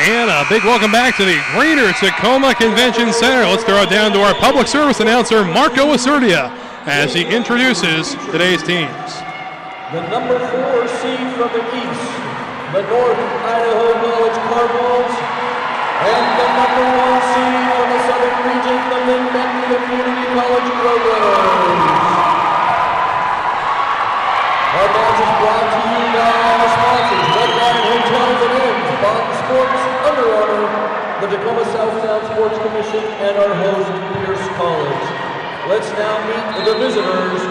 And a big welcome back to the Greater Tacoma Convention Center. Let's throw it down to our public service announcer, Marco Asurdia, as he introduces today's teams. The number 4 seed from the east, the North Idaho College Cardinals, and the number 1 seed from the southern region, the Linn-Benton Community College Roadrunners. Our match is brought to you by our sponsors, Red Lion Hotels and Inns, Bond Sports, Under Armour, the Tacoma Southtown Sports Commission, and our host, Pierce College. Let's now meet the visitors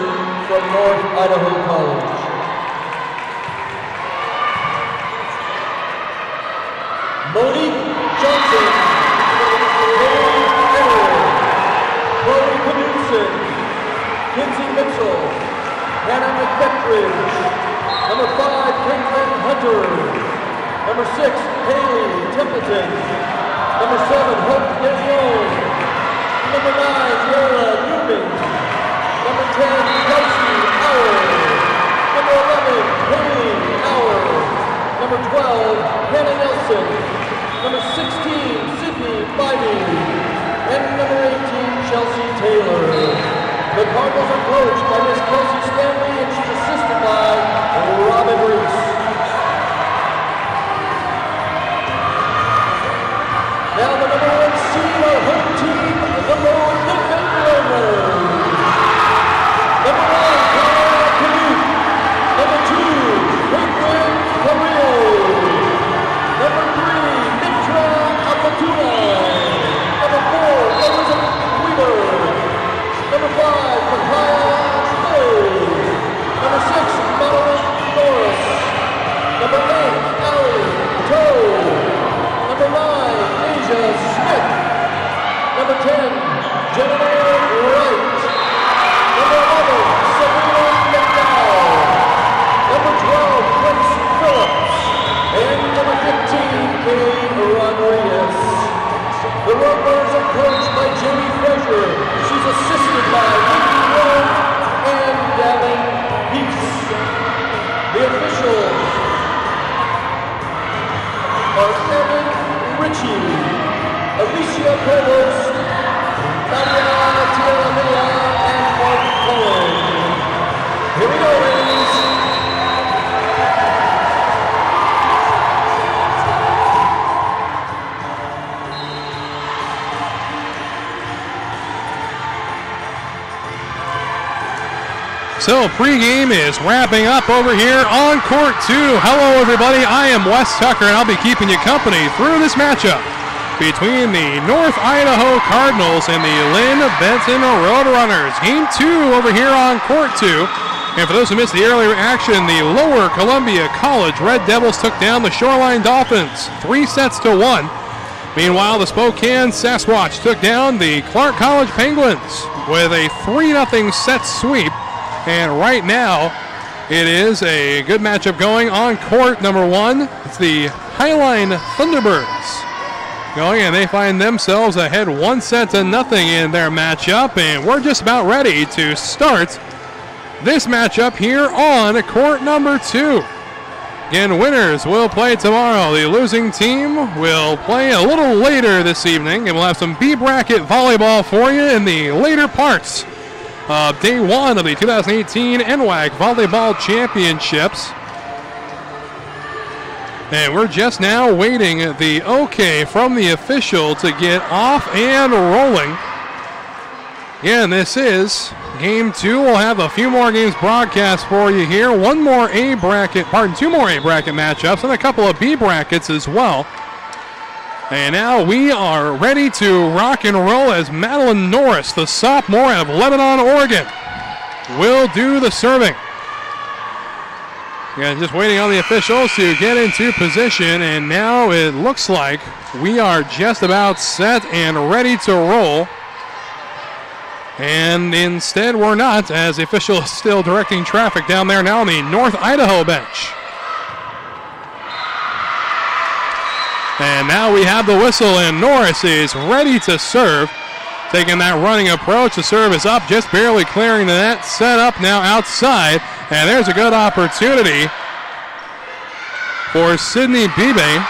from North Idaho College. Monique Johnson, Dave Aaron, Chloe Knudsen, Kinsey Mitchell, Hannah McBethridge, number 5, Caitlin Hunter, number 6, Haley Templeton, number 7, Hope DeLeon, number 9, Laura Newman, number 10, Kelsey Auer, number 11, Haley Auer, number 12, Hannah Nelson, number 16, Sydney Bybee, and number 18, Chelsea Taylor. The Cardinals are coached by Miss Kelsey Stanley, and she's assisted by Robin Reese. Now the number 1 seed, our home team, number 1, Linn-Benton Roadrunners. Number 1, Clara Canute. Number 2, Caitlin Carrillo. Number 3, Mitra Apatuna. Number 4, Elizabeth Weaver. Number 5, Makaya Cole. Number 6, Madeline Norris. Number 8, Allie Toe. Number 9, Asia Smith. Number 10, Jennifer Wright. Number 11, Sabrina McDowell. Number 12, Prince Phillips. And number 15, Kay Rodriguez. The Roadrunners are coached by Jamie Frazier. She's assisted by Nikki Rome and Gavin Peace. The officials are Evan Ritchie, Alicia Provost, Nadia Tialamilla, and Mark Cohen. Here we go, ladies. So pregame is wrapping up over here on court 2. Hello everybody, I am Wes Tucker and I'll be keeping you company through this matchup between the North Idaho Cardinals and the Linn-Benton Roadrunners. Game 2 over here on court 2. And for those who missed the earlier action, the Lower Columbia College Red Devils took down the Shoreline Dolphins 3-1. Meanwhile, the Spokane Sasquatch took down the Clark College Penguins with a 3-0 set sweep. And right now, it is a good matchup going on court number 1. It's the Highline Thunderbirds going, and they find themselves ahead 1-0 in their matchup. And we're just about ready to start this matchup here on court number 2. Again, winners will play tomorrow. The losing team will play a little later this evening, and we'll have some B bracket volleyball for you in the later parts of day 1 of the 2018 NWAC Volleyball Championships. And we're just now waiting the okay from the official to get off and rolling. Again, this is game 2. We'll have a few more games broadcast for you here. Two more A bracket matchups and a couple of B brackets as well. And now we are ready to rock and roll as Madeline Norris, the sophomore out of Lebanon, Oregon, will do the serving. Yeah, just waiting on the officials to get into position, and now it looks like we are just about set and ready to roll. And instead we're not, as the official is still directing traffic down there now on the North Idaho bench. And now we have the whistle, and Norris is ready to serve. Taking that running approach, the serve is up, just barely clearing the net. Set up now outside, and there's a good opportunity for Sydney Bibe.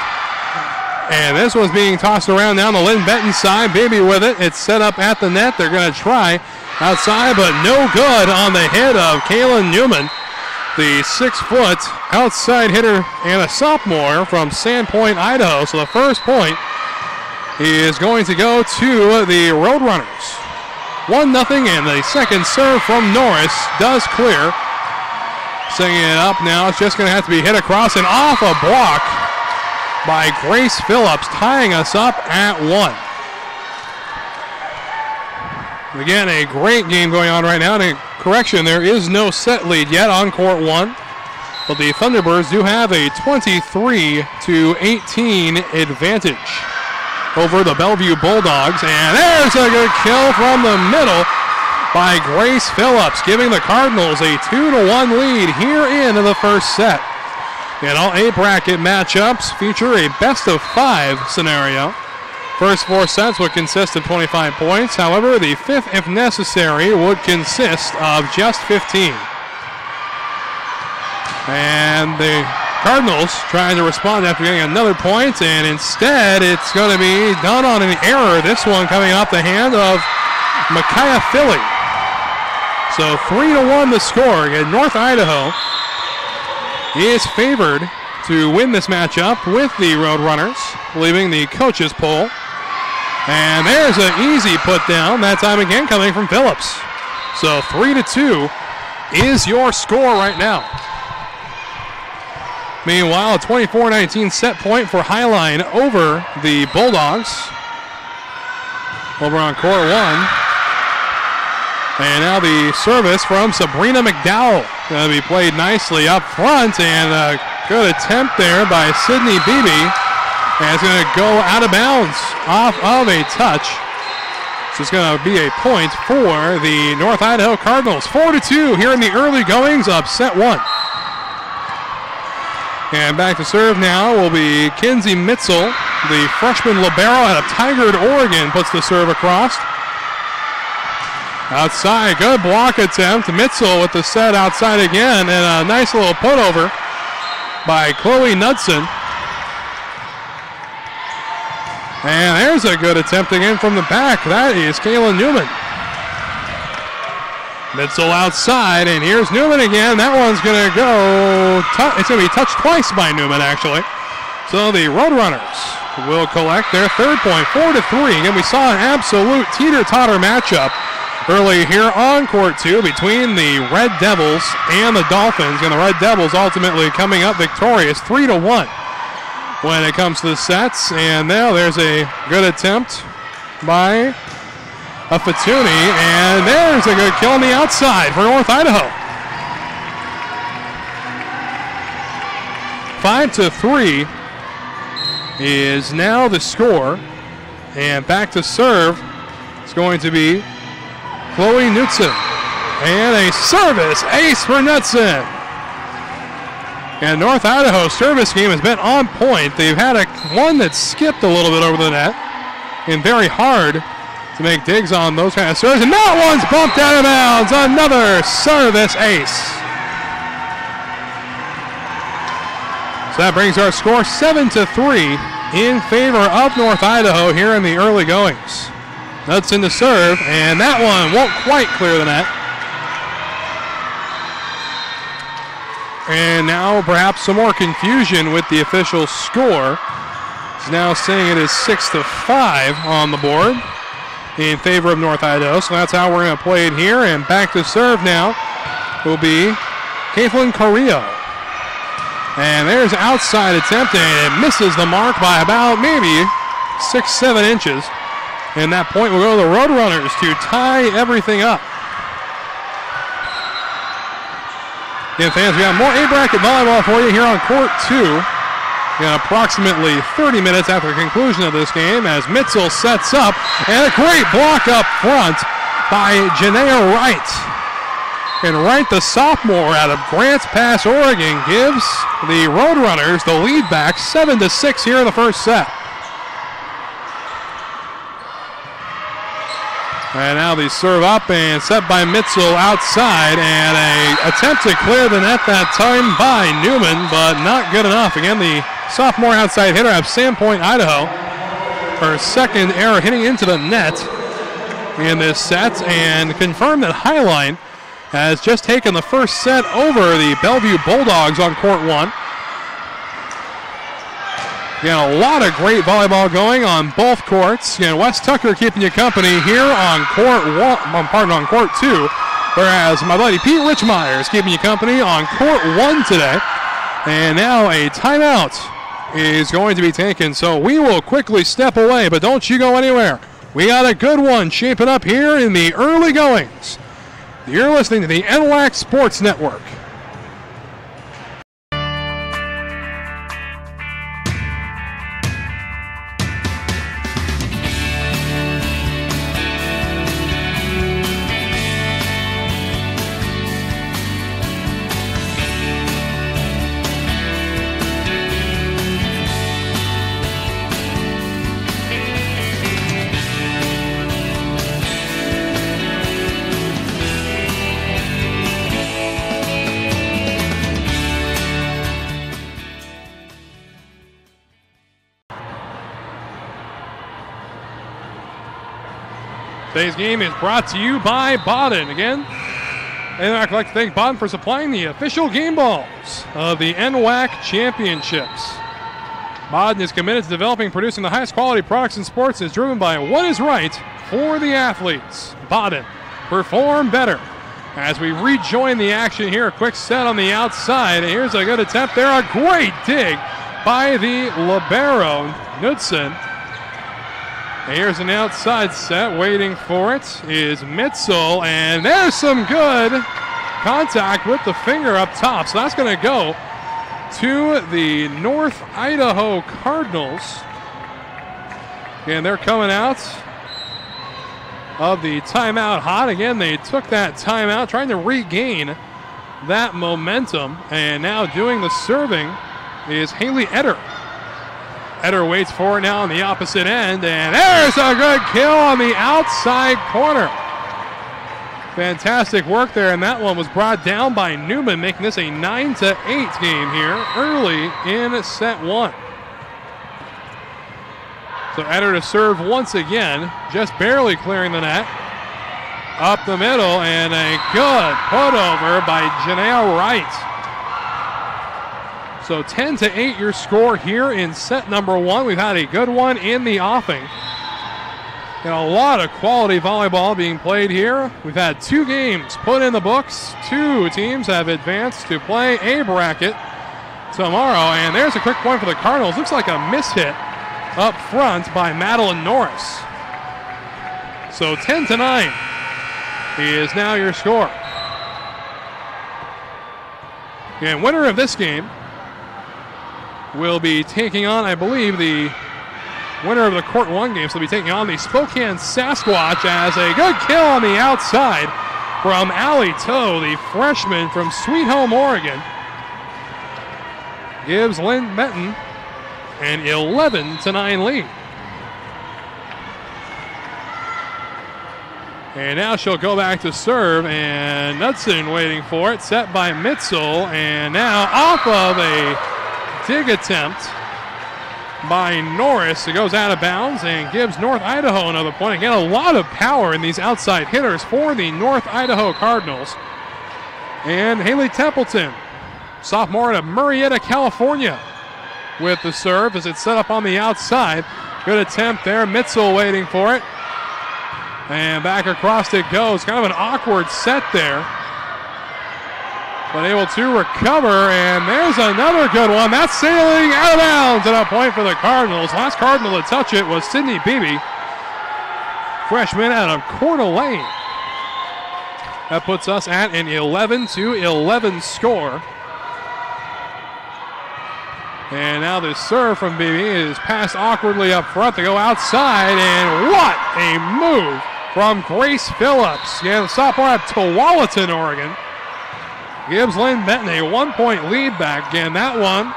And this one's being tossed around down the Linn-Benton side. Baby with it. It's set up at the net. They're going to try outside, but no good on the hit of Kaylin Newman, the 6-foot outside hitter and a sophomore from Sandpoint, Idaho. So the first point is going to go to the Roadrunners. 1-0, and the second serve from Norris does clear. Setting it up now. It's just going to have to be hit across and off a block by Grace Phillips, tying us up at 1. Again, a great game going on right now. And correction, there is no set lead yet on court 1. But the Thunderbirds do have a 23-18 advantage over the Bellevue Bulldogs. And there's a good kill from the middle by Grace Phillips, giving the Cardinals a 2-1 lead here in the first set. And all 8 bracket matchups feature a best-of-5 scenario. First 4 sets would consist of 25 points. However, the 5th, if necessary, would consist of just 15. And the Cardinals trying to respond after getting another point, and instead it's going to be done on an error. This one coming off the hand of Micaiah Philly. So 3-1 the score, and North Idaho is favored to win this matchup with the Roadrunners, leaving the coaches poll. And there's an easy put down, that time again coming from Phillips. So 3-2 is your score right now. Meanwhile, a 24-19 set point for Highline over the Bulldogs. Over on court 1. And now the service from Sabrina McDowell. Going to be played nicely up front, and a good attempt there by Sydney Beebe. And it's going to go out of bounds off of a touch. So it's going to be a point for the North Idaho Cardinals. 4-2 here in the early goings of set 1. And back to serve now will be Kinsey Mitzel, the freshman libero out of Tigard, Oregon, puts the serve across. Outside, good block attempt. Mitzel with the set outside again, and a nice little put over by Chloe Knudsen. And there's a good attempt again from the back. That is Kaylin Newman. Mitzel outside, and here's Newman again. That one's going to go, it's going to be touched twice by Newman, actually. So the Roadrunners will collect their third point, 4-3. Again, we saw an absolute teeter-totter matchup early here on court 2 between the Red Devils and the Dolphins. And the Red Devils ultimately coming up victorious 3-1 when it comes to the sets. And now there's a good attempt by a Fatuni, and there's a good kill on the outside for North Idaho. 5-3 is now the score, and back to serve is going to be Chloe Knudsen, and a service ace for Knudsen. And North Idaho's service game has been on point. They've had one that skipped a little bit over the net, and very hard to make digs on those kind of serves. And that one's bumped out of bounds. Another service ace. So that brings our score 7-3 in favor of North Idaho here in the early goings. Knudsen to serve, and that one won't quite clear the net. And now perhaps some more confusion with the official score. He's now saying it is 6-5 on the board in favor of North Idaho. So that's how we're going to play it here. And back to serve now will be Caitlin Carrillo. And there's an outside attempt, and it misses the mark by about maybe 6-7 inches. And that point will go to the Roadrunners to tie everything up. Again, fans, we have more A-bracket volleyball for you here on court 2. In approximately 30 minutes after the conclusion of this game, as Mitzel sets up, and a great block up front by Janaea Wright. And Wright, the sophomore out of Grants Pass, Oregon, gives the Roadrunners the lead back 7-6 here in the first set. And now they serve up and set by Mitzel outside, and a attempt to clear the net that time by Newman, but not good enough. Again, the sophomore outside hitter of Sandpoint, Idaho. Her second error hitting into the net in this set, and confirmed that Highline has just taken the first set over the Bellevue Bulldogs on court 1. Again, a lot of great volleyball going on both courts. Again, Wes Tucker keeping you company here on court 2, whereas my buddy Pete Richmeyer is keeping you company on court 1 today. And now a timeout is going to be taken, so we will quickly step away, but don't you go anywhere. We got a good one shaping up here in the early goings. You're listening to the NWAC Sports Network. Today's game is brought to you by Baden. Again, and I'd like to thank Baden for supplying the official game balls of the NWAC Championships. Baden is committed to developing and producing the highest quality products in sports and is driven by what is right for the athletes. Baden, perform better. As we rejoin the action here, a quick set on the outside. And here's a good attempt there. A great dig by the libero, Knudsen. And here's an outside set. Waiting for it is Mitzel. And there's some good contact with the finger up top. So that's going to go to the North Idaho Cardinals. And they're coming out of the timeout hot. Again, they took that timeout, trying to regain that momentum. And now doing the serving is Haley Eder. Eder waits for it now on the opposite end, and there's a good kill on the outside corner. Fantastic work there, and that one was brought down by Newman, making this a 9-8 game here early in set 1. So Eder to serve once again, just barely clearing the net. Up the middle, and a good put over by Janelle Wright. So 10-8 your score here in set number 1. We've had a good one in the offing. And a lot of quality volleyball being played here. We've had 2 games put in the books. 2 teams have advanced to play a bracket tomorrow. And there's a quick point for the Cardinals. Looks like a mishit up front by Madeline Norris. So 10-9 is now your score. And winner of this game will be taking on, I believe, the winner of the Court 1 game. So they'll be taking on the Spokane Sasquatch as a good kill on the outside from Allie Toe, the freshman from Sweet Home, Oregon. Gives Linn-Benton an 11-9 lead. And now she'll go back to serve, and Knudsen waiting for it, set by Mitzel, and now off of a dig attempt by Norris. It goes out of bounds and gives North Idaho another point. Again, a lot of power in these outside hitters for the North Idaho Cardinals. And Haley Templeton, sophomore out of Murrieta, California, with the serve as it's set up on the outside. Good attempt there. Mitzel waiting for it. And back across it goes. Kind of an awkward set there. But able to recover, and there's another good one. That's sailing out of bounds at a point for the Cardinals. Last Cardinal to touch it was Sydney Beebe, freshman out of Coeur d'Alene. That puts us at an 11-11 score. And now this serve from Beebe is passed awkwardly up front to go outside, and what a move from Grace Phillips. Yeah, the sophomore out of Tualatin, Oregon. Gives Linn-Benton a 1-point lead back. Again, that one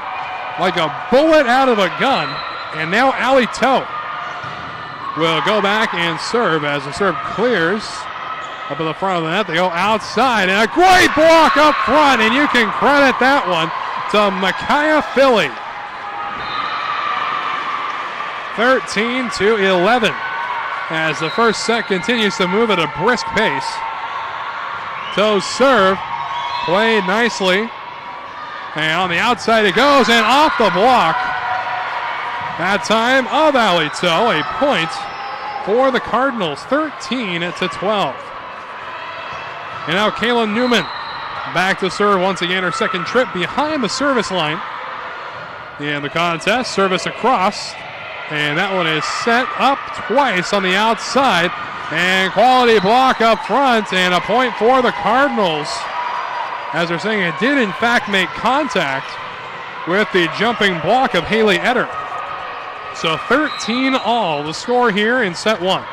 like a bullet out of a gun. And now Allie Toe will go back and serve as the serve clears up in the front of the net. They go outside, and a great block up front, and you can credit that one to Micaiah Philly. 13-11. As the first set continues to move at a brisk pace. Toes serve, played nicely. And on the outside it goes, and off the block. That time of Alito, a point for the Cardinals, 13-12. And now Kayla Newman back to serve once again, her second trip behind the service line. In the contest, service across. And that one is set up twice on the outside. And quality block up front, and a point for the Cardinals. As they're saying, it did in fact make contact with the jumping block of Haley Etter. So 13-all the score here in set one.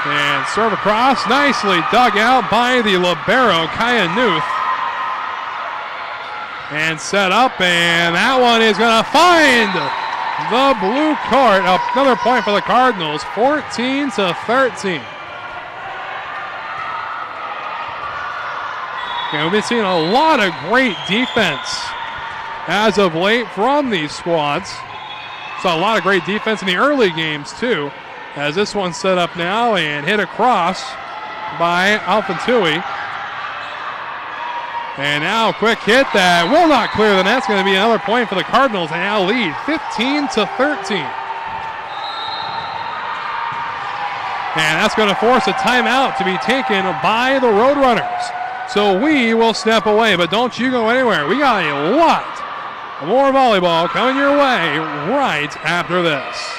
And serve across, nicely dug out by the libero, Kaya Nuth. And set up, and that one is going to find the blue court. Another point for the Cardinals, 14-13. And we've been seeing a lot of great defense as of late from these squads. Saw a lot of great defense in the early games too, as this one's set up now and hit across by Alfantui. And now quick hit that will not clear the net. It's going to be another point for the Cardinals, and now lead 15-13. And that's going to force a timeout to be taken by the Roadrunners. So we will step away, but don't you go anywhere. We got a lot more volleyball coming your way right after this.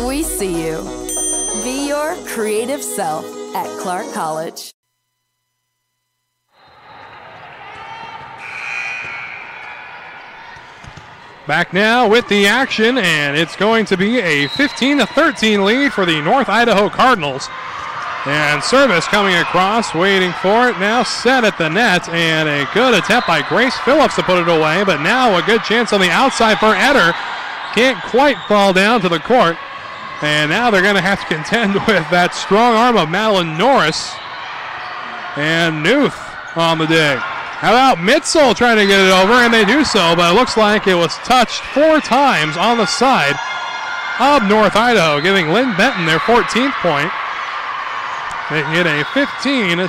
We see you. Be your creative self at Clark College. Back now with the action, and it's going to be a 15-13 lead for the North Idaho Cardinals. And service coming across, waiting for it, now set at the net, and a good attempt by Grace Phillips to put it away, but now a good chance on the outside for Etter. Can't quite fall down to the court. And now they're going to have to contend with that strong arm of Madeline Norris. And Nuth on the day. How about Mitzel trying to get it over, and they do so, but it looks like it was touched 4 times on the side of North Idaho, giving Linn-Benton their 14th point. They get a 15-14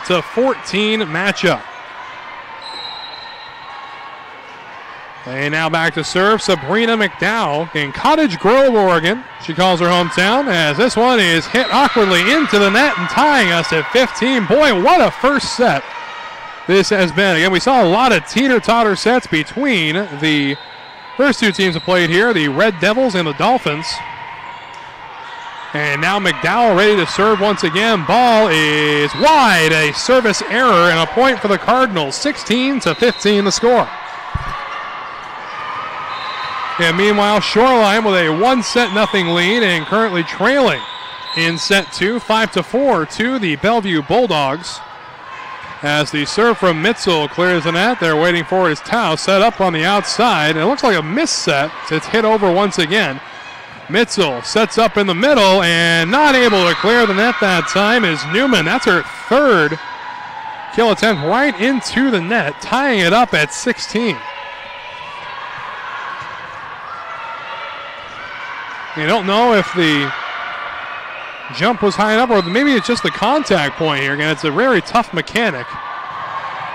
matchup. And now back to serve, Sabrina McDowell in Cottage Grove, Oregon. She calls her hometown as this one is hit awkwardly into the net and tying us at 15. Boy, what a first set this has been. Again, we saw a lot of teeter-totter sets between the first two teams that played here, the Red Devils and the Dolphins. And now McDowell ready to serve once again. Ball is wide, a service error, and a point for the Cardinals. 16-15 the score. And meanwhile, Shoreline with a 1-0 lead and currently trailing in set 2, 5-4 to the Bellevue Bulldogs. As the serve from Mitzel clears the net, they're waiting for his Tau set up on the outside. It looks like a miss set. It's hit over once again. Mitzel sets up in the middle and not able to clear the net that time is Newman. That's her third kill attempt right into the net, tying it up at 16. You don't know if the jump was high enough or maybe it's just the contact point here. Again, it's a very tough mechanic.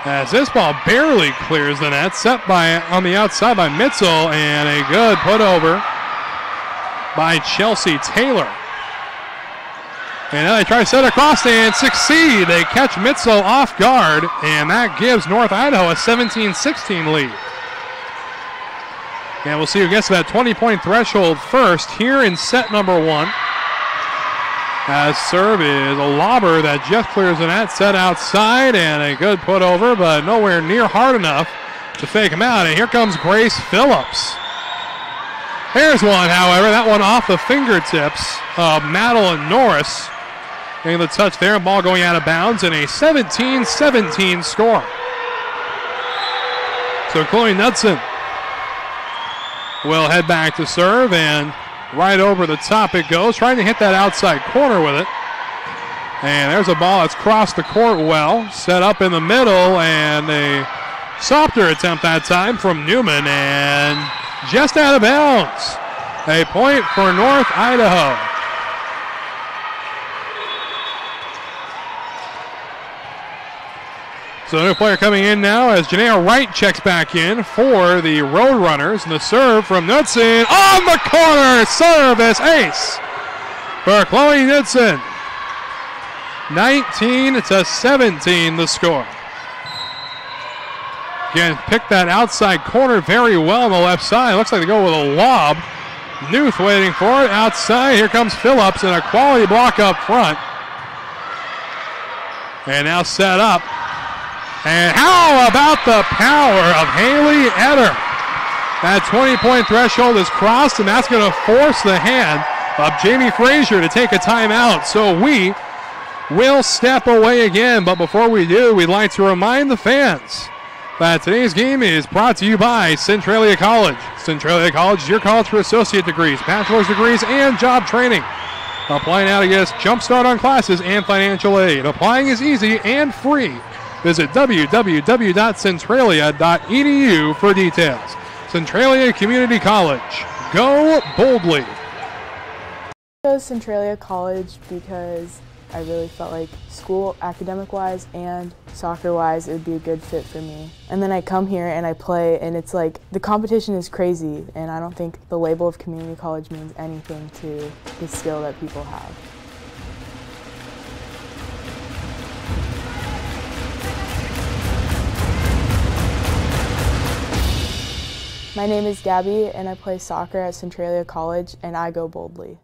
As this ball barely clears the net, set by on the outside by Mitzel, and a good put over by Chelsea Taylor. And now they try to set across and succeed. They catch Mitzel off guard, and that gives North Idaho a 17-16 lead. And we'll see who gets to that 20-point threshold first here in set number 1. As serve is a lobber that just clears the net, set outside, and a good put over, but nowhere near hard enough to fake him out. And here comes Grace Phillips. Here's one, however, that one off the fingertips of Madeline Norris. Getting the touch there, ball going out of bounds, and a 17-17 score. So Chloe Knudsen will head back to serve, and right over the top it goes, trying to hit that outside corner with it. And there's a ball that's crossed the court well, set up in the middle, and a softer attempt that time from Newman, and just out of bounds. A point for North Idaho. So a new player coming in now as Janaea Wright checks back in for the Roadrunners. And the serve from Knudsen on the corner. Service ace for Chloe Knudsen. 19-17 the score. Again, picked that outside corner very well on the left side. Looks like they go with a lob. Newth waiting for it outside. Here comes Phillips and a quality block up front. And now set up. And how about the power of Haley Eder? That 20-point threshold is crossed, and that's going to force the hand of Jamie Frazier to take a timeout. So we will step away again. But before we do, we'd like to remind the fans that today's game is brought to you by Centralia College. Centralia College is your college for associate degrees, bachelor's degrees, and job training. Apply now to get us jump start on classes and financial aid. Applying is easy and free. Visit www.centralia.edu for details. Centralia Community College. Go boldly. I chose Centralia College because I really felt like school, academic-wise and soccer-wise, it would be a good fit for me. And then I come here and I play, and it's like the competition is crazy, and I don't think the label of community college means anything to the skill that people have. My name is Gabby, and I play soccer at Centralia College, and I go boldly.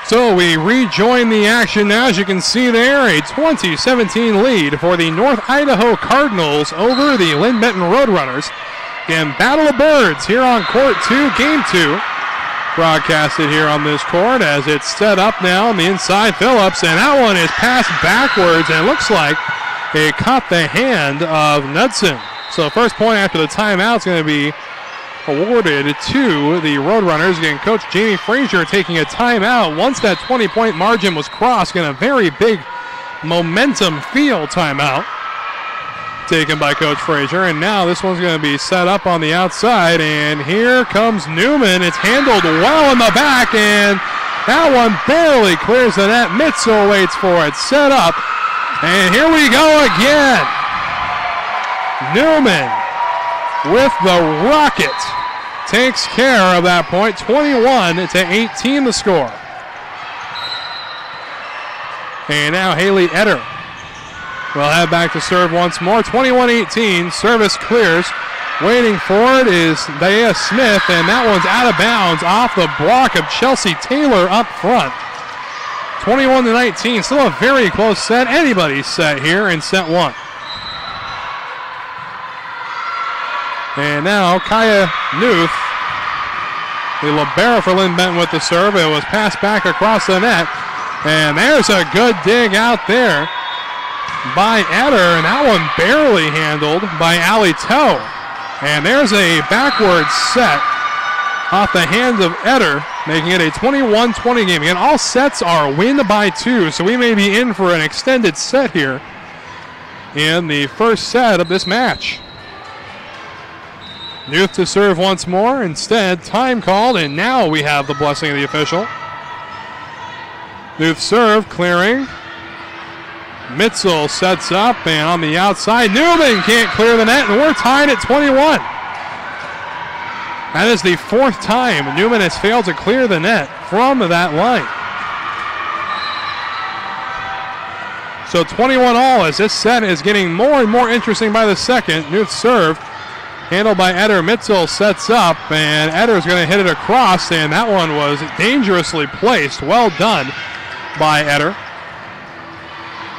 So we rejoin the action now. As you can see there, a 20-17 lead for the North Idaho Cardinals over the Linn-Benton Roadrunners. Again, Battle of Birds here on Court 2, Game 2. Broadcasted here on this court as it's set up now on the inside. Phillips, and that one is passed backwards, and it looks like it caught the hand of Knudsen. So the first point after the timeout is going to be awarded to the Roadrunners. Again, Coach Jamie Frazier taking a timeout once that 20-point margin was crossed. Again, a very big momentum feel timeout taken by Coach Frazier, and now this one's going to be set up on the outside, and here comes Newman. It's handled well in the back, and that one barely clears the net. Mitzel waits for it, set up, and here we go again. Newman with the rocket takes care of that point. 21-18 the score. And now Haley Eder will head back to serve once more. 21-18, service clears. Waiting for it is Daya Smith, and that one's out of bounds off the block of Chelsea Taylor up front. 21-19, still a very close set. Anybody's set here in set one. And now Kaya Newth, the libero for Linn-Benton with the serve. It was passed back across the net, and there's a good dig out there by Eder, and that one barely handled by Allie Toe. And there's a backward set off the hands of Eder, making it a 21-20 game. Again, all sets are win by 2, so we may be in for an extended set here in the first set of this match. Newth to serve once more. Instead, time called, and now we have the blessing of the official. Newth serve, clearing. Mitzel sets up, and on the outside, Newman can't clear the net, and we're tied at 21. That is the fourth time Newman has failed to clear the net from that line. So 21 all as this set is getting more and more interesting by the second. Newth serve, handled by Eder. Mitzel sets up, and Eder's going to hit it across, and that one was dangerously placed. Well done by Eder.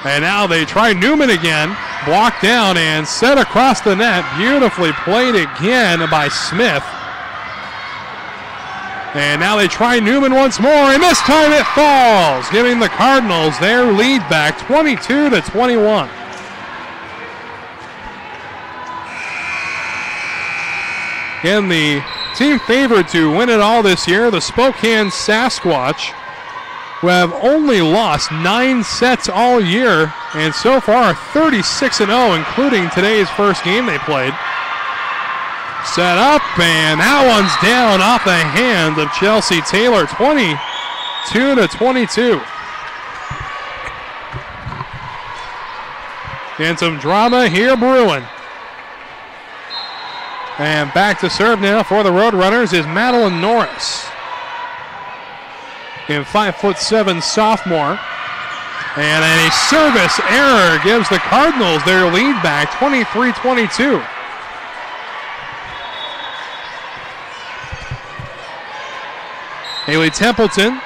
And now they try Newman again. Blocked down and set across the net. Beautifully played again by Smith. And now they try Newman once more, and this time it falls, giving the Cardinals their lead back, 22-21. Again, the team favored to win it all this year, the Spokane Sasquatch, who have only lost 9 sets all year, and so far 36-0, including today's first game they played. Set up, and that one's down off the hand of Chelsea Taylor, 22-22. And some drama here brewing. And back to serve now for the Roadrunners is Madeline Norris. And 5'7" sophomore. And a service error gives the Cardinals their lead back, 23-22. Haley Templeton,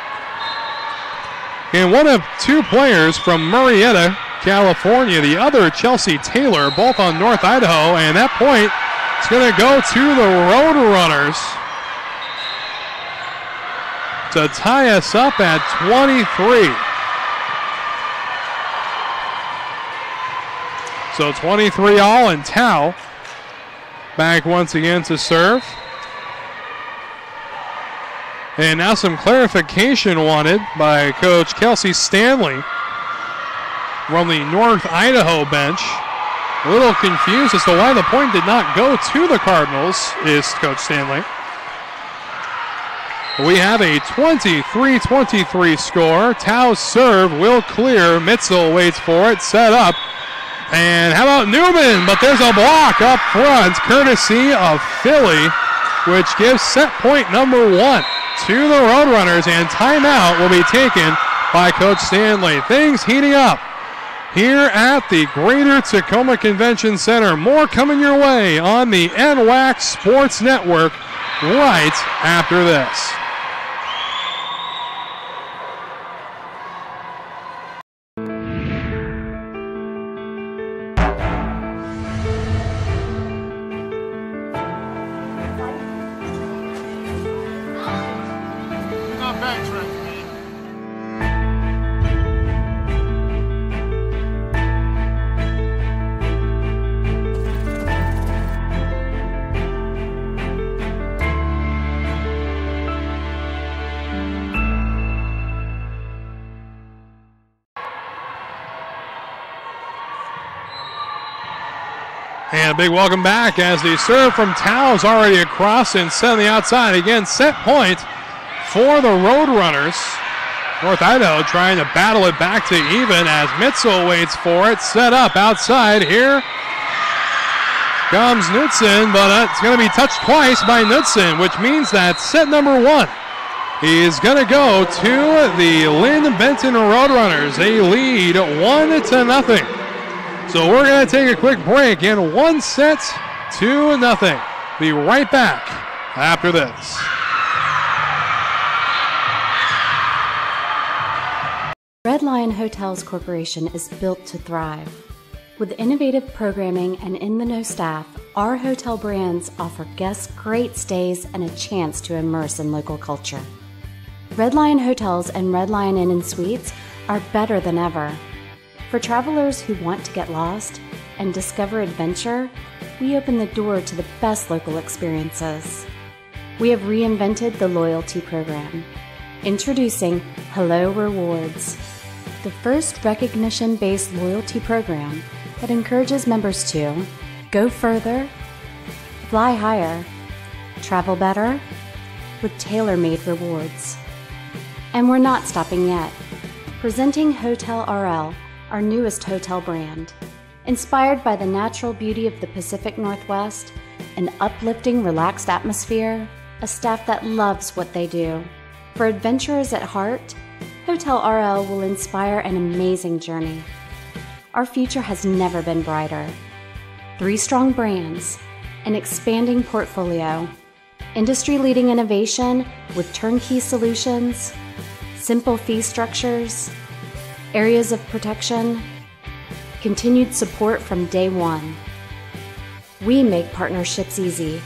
and one of 2 players from Murrieta, California, the other Chelsea Taylor, both on North Idaho, and that point is going to go to the Roadrunners to tie us up at 23. So 23 all, and Tao back once again to serve. And now some clarification wanted by Coach Kelsey Stanley from the North Idaho bench. A little confused as to why the point did not go to the Cardinals, is Coach Stanley. We have a 23-23 score. Tao's serve will clear. Mitzel waits for it, set up. And how about Newman? But there's a block up front, courtesy of Philly, which gives set point number 1 to the Roadrunners, and timeout will be taken by Coach Stanley. Things heating up here at the Greater Tacoma Convention Center. More coming your way on the NWAC Sports Network right after this. And a big welcome back as the serve from Tao's already across and set on the outside. Again, set point for the Roadrunners. North Idaho trying to battle it back to even as Mitzel waits for it. Set up outside. Here comes Knudsen, but it's going to be touched twice by Knudsen, which means that set number 1 is going to go to the Linn-Benton Roadrunners. They lead 1-0. So we're going to take a quick break, and 1-0. Be right back after this. Red Lion Hotels Corporation is built to thrive. With innovative programming and in-the-know staff, our hotel brands offer guests great stays and a chance to immerse in local culture. Red Lion Hotels and Red Lion Inn & Suites are better than ever. For travelers who want to get lost and discover adventure, we open the door to the best local experiences. We have reinvented the loyalty program. Introducing Hello Rewards, the first recognition-based loyalty program that encourages members to go further, fly higher, travel better, with tailor-made rewards. And we're not stopping yet. Presenting Hotel RL, our newest hotel brand. Inspired by the natural beauty of the Pacific Northwest, an uplifting, relaxed atmosphere, a staff that loves what they do. For adventurers at heart, Hotel RL will inspire an amazing journey. our future has never been brighter. 3 strong brands, an expanding portfolio, industry-leading innovation with turnkey solutions, simple fee structures, areas of protection, continued support from day one. We make partnerships easy.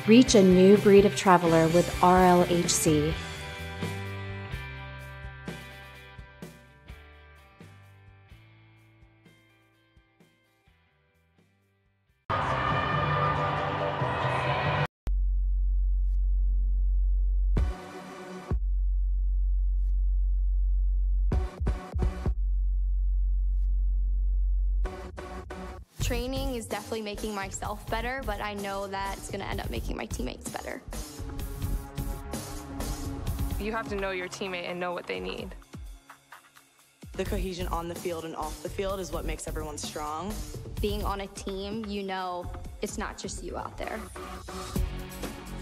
Reach a new breed of traveler with RLHC. Training is definitely making myself better, but I know that it's going to end up making my teammates better. You have to know your teammate and know what they need. The cohesion on the field and off the field is what makes everyone strong. Being on a team, you know it's not just you out there.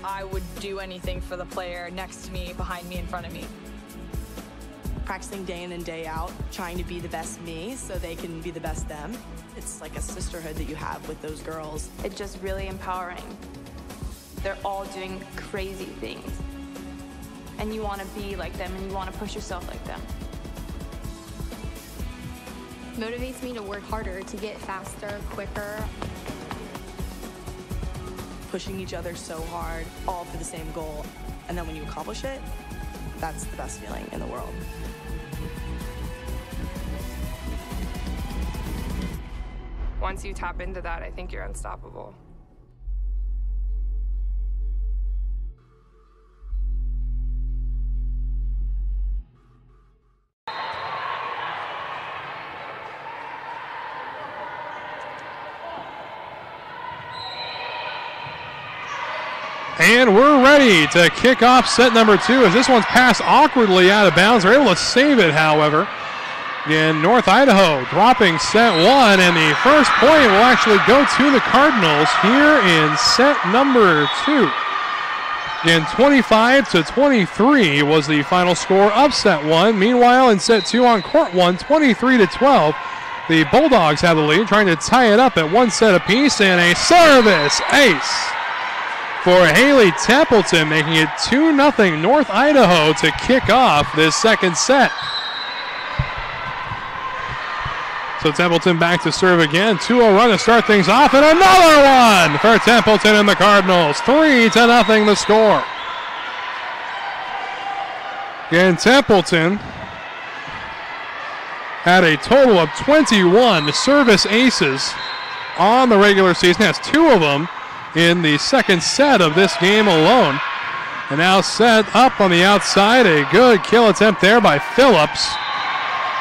I would do anything for the player next to me, behind me, in front of me. Practicing day in and day out, trying to be the best me so they can be the best them. It's like a sisterhood that you have with those girls. It's just really empowering. They're all doing crazy things. And you want to be like them and you want to push yourself like them. Motivates me to work harder, to get faster, quicker. Pushing each other so hard, all for the same goal. And then when you accomplish it, that's the best feeling in the world. Once you tap into that, I think you're unstoppable. And we're ready to kick off set number 2 as this one's passed awkwardly out of bounds. They're able to save it, however. Again, North Idaho dropping set 1, and the first point will actually go to the Cardinals here in set number 2. Again, 25-23 was the final score of set 1. Meanwhile, in set 2 on court 1, 23-12, the Bulldogs have the lead, trying to tie it up at 1 set apiece, and a service ace for Haley Templeton, making it 2-0 North Idaho to kick off this second set. So Templeton back to serve again. 2-0 run to start things off, and another one for Templeton and the Cardinals. 3-0 the score. Again, Templeton had a total of 21 service aces on the regular season. Has 2 of them in the second set of this game alone. And now set up on the outside. A good kill attempt there by Phillips.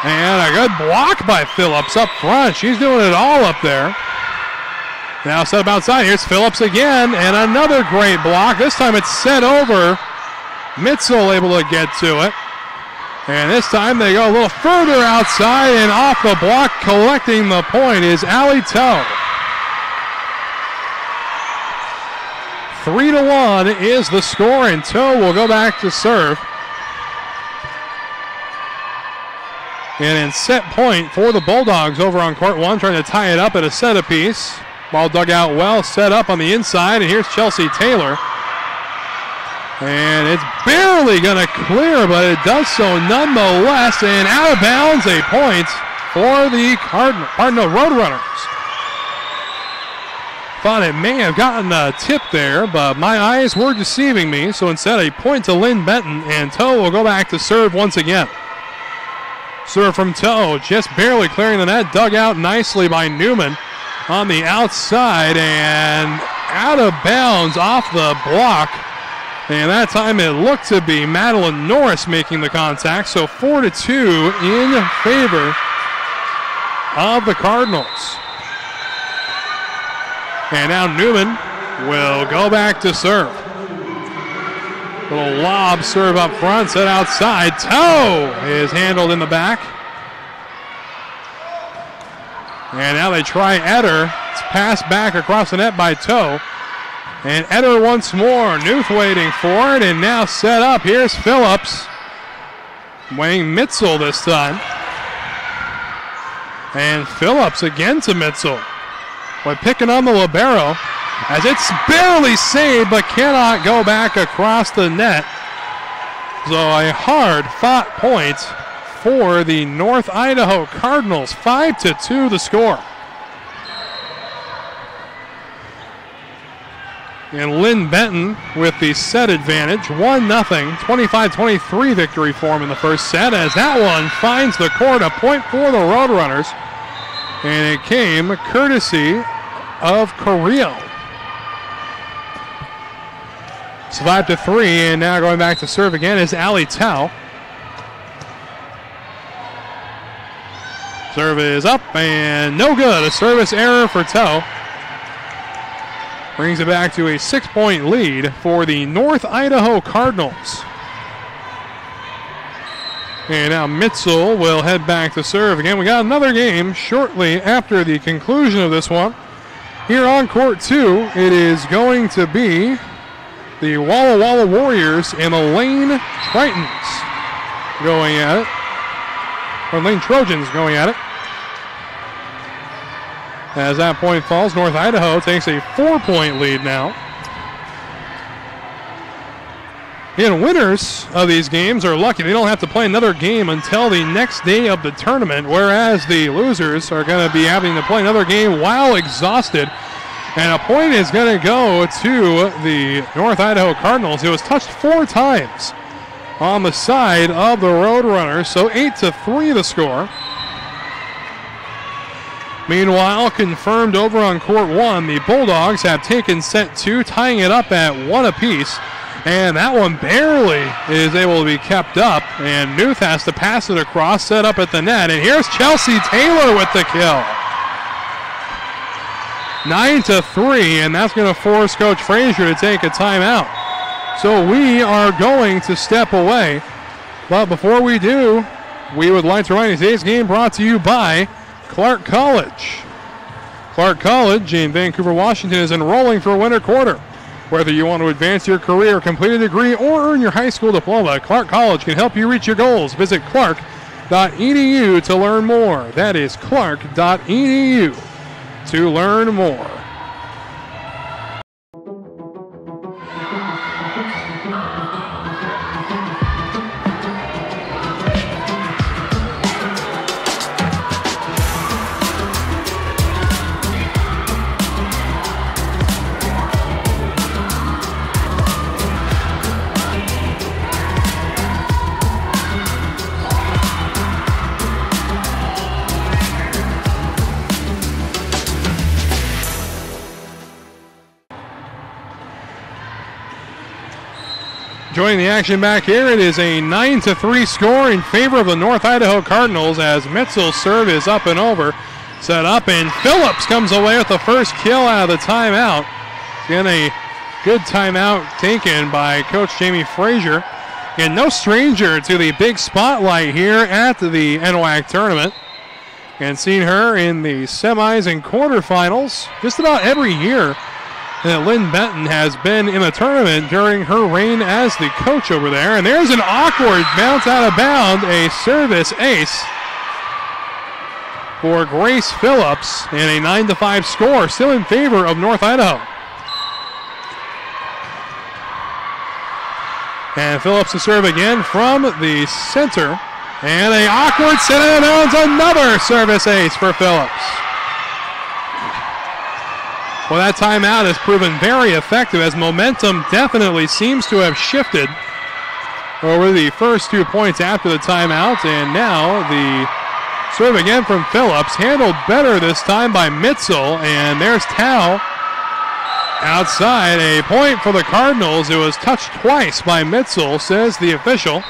And a good block by Phillips up front. She's doing it all up there. Now set up outside. Here's Phillips again. And another great block. This time it's set over. Mitzel able to get to it. And this time they go a little further outside, and off the block collecting the point is Allie Toe. 3-1 is the score, and Toe will go back to serve. And in set point for the Bulldogs over on court 1, trying to tie it up at a set apiece. Ball dug out well, set up on the inside, and here's Chelsea Taylor. And it's barely going to clear, but it does so nonetheless. And out of bounds, a point for the Cardinal Roadrunners. Thought it may have gotten a tip there, but my eyes were deceiving me. So instead, a point to Linn-Benton, and Toe will go back to serve once again. Serve from Toe, just barely clearing the net, dug out nicely by Newman on the outside, and out of bounds off the block. And that time it looked to be Madeline Norris making the contact. So 4-2 in favor of the Cardinals. And now Newman will go back to serve. Little lob serve up front, set outside. Toe is handled in the back. And now they try Eder. It's passed back across the net by Toe. And Eder once more. Newth waiting for it, and now set up. Here's Phillips. Weighing Mitzel this time. And Phillips again to Mitzel. By picking on the libero, as it's barely saved but cannot go back across the net. So a hard-fought point for the North Idaho Cardinals. 5-2 the score. And Linn-Benton with the set advantage. 1-0, 25-23 victory for him in the first set, as that one finds the court. A point for the Roadrunners. And it came courtesy of Carrillo. It's 5-3, and now going back to serve again is Ali Tao. Serve is up and no good. A service error for Tao. Brings it back to a 6-point lead for the North Idaho Cardinals. And now Mitzel will head back to serve again. We got another game shortly after the conclusion of this one. Here on court 2, it is going to be the Walla Walla Warriors and the Lane Tritons going at it. Or Lane Trojans going at it. As that point falls, North Idaho takes a 4-point lead now. And winners of these games are lucky. They don't have to play another game until the next day of the tournament, whereas the losers are going to be having to play another game while exhausted. And a point is going to go to the North Idaho Cardinals. It was touched 4 times on the side of the Roadrunners, so 8-3 the score. Meanwhile, confirmed over on court 1, the Bulldogs have taken set 2, tying it up at 1 apiece. And that one barely is able to be kept up. And Newth has to pass it across, set up at the net. And here's Chelsea Taylor with the kill. 9-3, and that's going to force Coach Frazier to take a timeout. So we are going to step away. But before we do, we would like to remind you today's game brought to you by Clark College. Clark College in Vancouver, Washington is enrolling for winter quarter. Whether you want to advance your career, complete a degree, or earn your high school diploma, Clark College can help you reach your goals. Visit clark.edu to learn more. That is clark.edu to learn more. Joining the action back here, it is a 9-3 score in favor of the North Idaho Cardinals as Mitzel's serve is up and over. Set up, and Phillips comes away with the first kill out of the timeout. Again, a good timeout taken by Coach Jamie Frazier. And no stranger to the big spotlight here at the NWAC tournament. And seen her in the semis and quarterfinals just about every year that Linn-Benton has been in the tournament during her reign as the coach over there. And there's an awkward bounce out of bounds, a service ace for Grace Phillips, and a 9-5 score, still in favor of North Idaho. And Phillips to serve again from the center, and an awkward set out of bounds, another service ace for Phillips. Well, that timeout has proven very effective as momentum definitely seems to have shifted over the first 2 points after the timeout. And now the serve again from Phillips, handled better this time by Mitzel. And there's Tao outside. A point for the Cardinals. It was touched twice by Mitzel, says the official.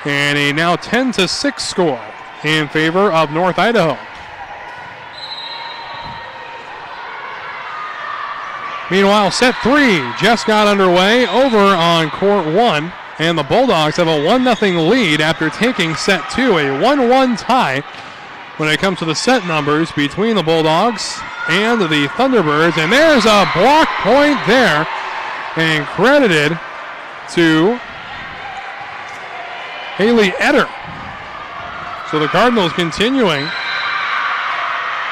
And a now 10-6 score in favor of North Idaho. Meanwhile, set 3 just got underway over on court 1, and the Bulldogs have a 1-0 lead after taking set 2, a 1-1 tie when it comes to the set numbers between the Bulldogs and the Thunderbirds. And there's a block point there, and credited to Haley Etter. So the Cardinals continuing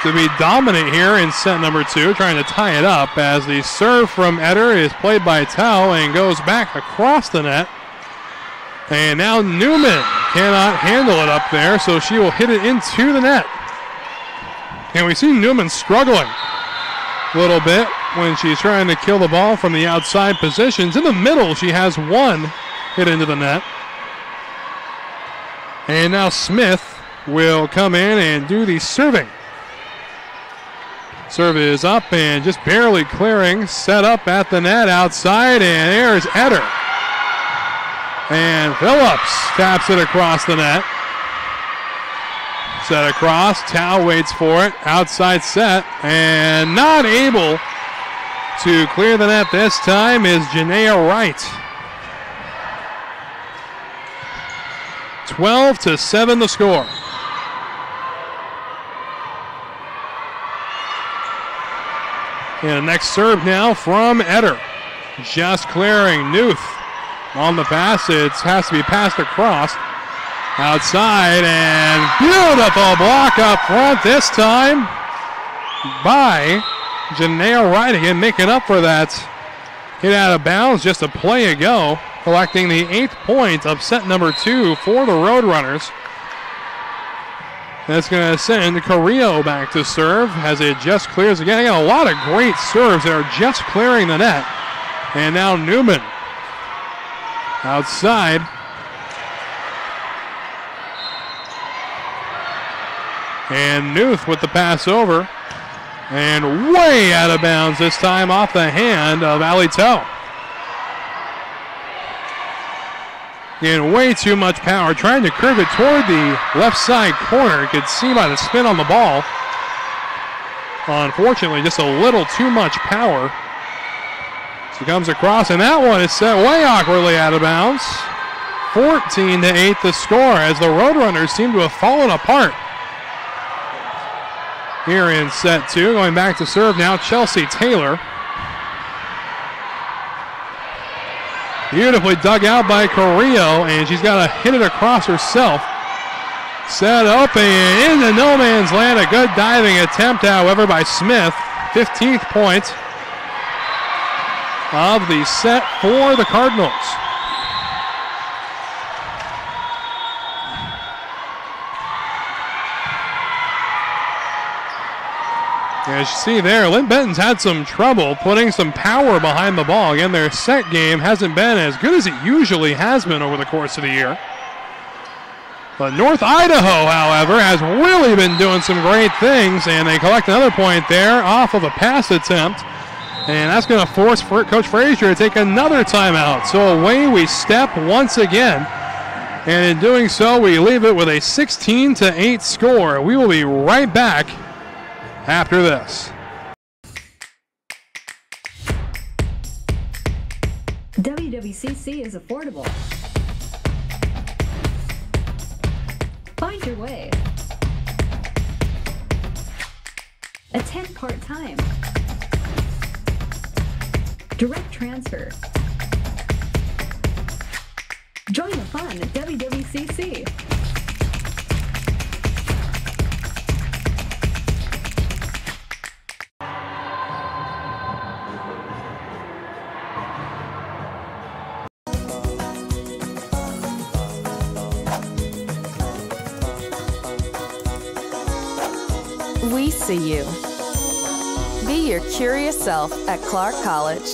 to be dominant here in set number 2, trying to tie it up as the serve from Eder is played by Tao and goes back across the net. And now Newman cannot handle it up there, so she will hit it into the net. And we see Newman struggling a little bit when she's trying to kill the ball from the outside positions. In the middle, she has one hit into the net. And now Smith will come in and do the serving. Serve is up and just barely clearing. Set up at the net outside, and there's Eder. And Phillips taps it across the net. Set across, Tao waits for it, outside set, and not able to clear the net this time is Janaea Wright. 12-7 the score. And the next serve now from Eder. Just clearing, Nuth on the pass. It has to be passed across. Outside, and beautiful block up front this time by Janaea Wright, again making up for that hit out of bounds just a play ago, collecting the 8th point of set number 2 for the Roadrunners. That's going to send Carrillo back to serve as it just clears again. Again, a lot of great serves that are just clearing the net. And now Newman outside. And Nuth with the pass over. And way out of bounds this time off the hand of Ali Toe. Again, way too much power. Trying to curve it toward the left side corner. You could see by the spin on the ball. Unfortunately, just a little too much power. She comes across, and that one is set way awkwardly out of bounds. 14-8 the score as the Roadrunners seem to have fallen apart here in set 2. Going back to serve now, Chelsea Taylor. Beautifully dug out by Carrillo, and she's got to hit it across herself. Set up and into no man's land. A good diving attempt, however, by Smith. 15th point of the set for the Cardinals. As you see there, Linn-Benton's had some trouble putting some power behind the ball. Again, their set game hasn't been as good as it usually has been over the course of the year. But North Idaho, however, has really been doing some great things, and they collect another point there off of a pass attempt. And that's going to force Coach Frazier to take another timeout. So away we step once again. And in doing so, we leave it with a 16-8 score. We will be right back after this. WWCC is affordable. Find your way. Attend part-time. Direct transfer. Join the fun at WWCC. We see you. Be your curious self at Clark College.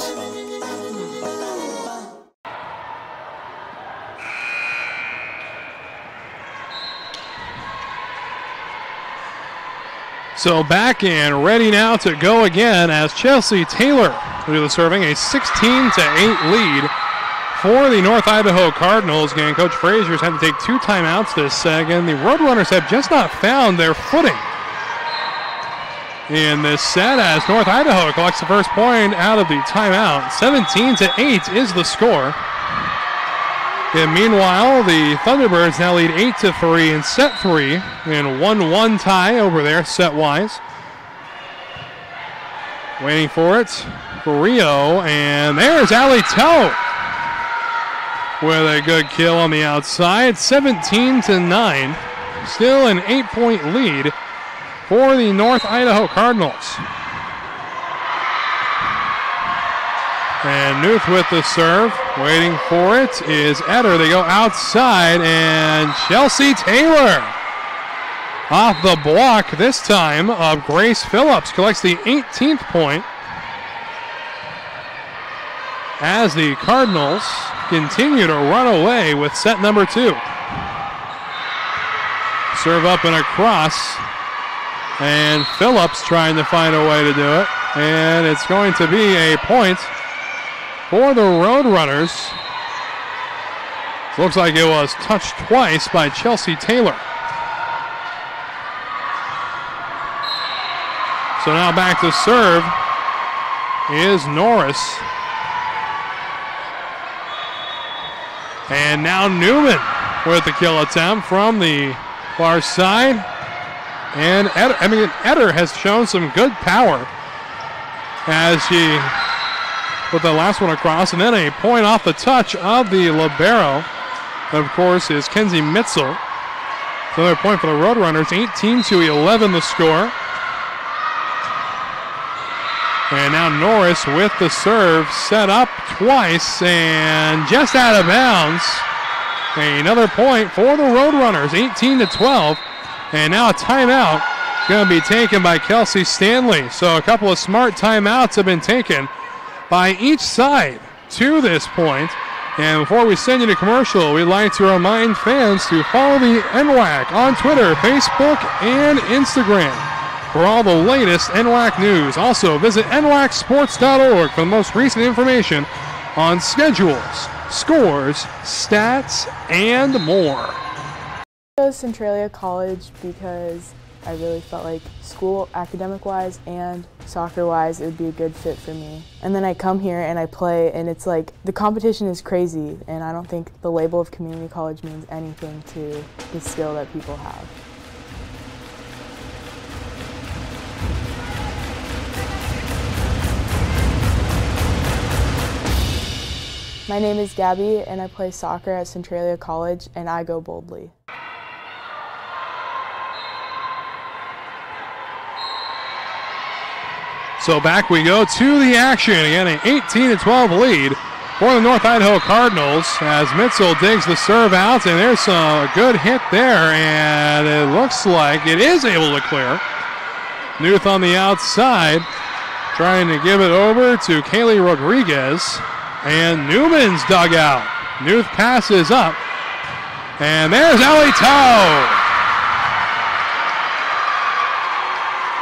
So back and ready now to go again as Chelsea Taylor will do the serving. A 16-8 lead for the North Idaho Cardinals. Again, Coach Frazier's had to take 2 timeouts this second. The Roadrunners have just not found their footing in this set as North Idaho collects the first point out of the timeout. 17-8 is the score. And meanwhile, the Thunderbirds now lead 8-3 in set 3 in 1-1 tie over there set-wise. Waiting for it for Rio, and there's Ali Toe with a good kill on the outside. 17-9, still an 8-point lead for the North Idaho Cardinals. And Newth with the serve, waiting for it is Eder. They go outside, and Chelsea Taylor off the block this time of Grace Phillips collects the 18th point as the Cardinals continue to run away with set number 2. Serve up and across, and Phillips trying to find a way to do it, and it's going to be a point for the Roadrunners. Looks like it was touched twice by Chelsea Taylor. So now back to serve is Norris. And now Newman with the kill attempt from the far side. And Eder has shown some good power as she put the last one across. And then a point off the touch of the libero, of course, is Kenzie Mitzel. So another point for the Roadrunners, 18-11 the score. And now Norris with the serve, set up twice and just out of bounds. Another point for the Roadrunners, 18-12. And now a timeout going to be taken by Kelsey Stanley. So a couple of smart timeouts have been taken by each side to this point. And before we send you to commercial, we'd like to remind fans to follow the NWAC on Twitter, Facebook, and Instagram for all the latest NWAC news. Also, visit nwacsports.org for the most recent information on schedules, scores, stats, and more. I chose Centralia College because I really felt like school, academic-wise and soccer-wise, it would be a good fit for me. And then I come here and I play, and it's like the competition is crazy, and I don't think the label of community college means anything to the skill that people have. My name is Gabby, and I play soccer at Centralia College, and I go boldly. So back we go to the action. Again, an 18-12 lead for the North Idaho Cardinals as Mitzel digs the serve out, and there's a good hit there, and it looks like it is able to clear. Newth on the outside, trying to give it over to Kaylee Rodriguez. And Newman's dug out. Newth passes up. And there's Ellie Toe.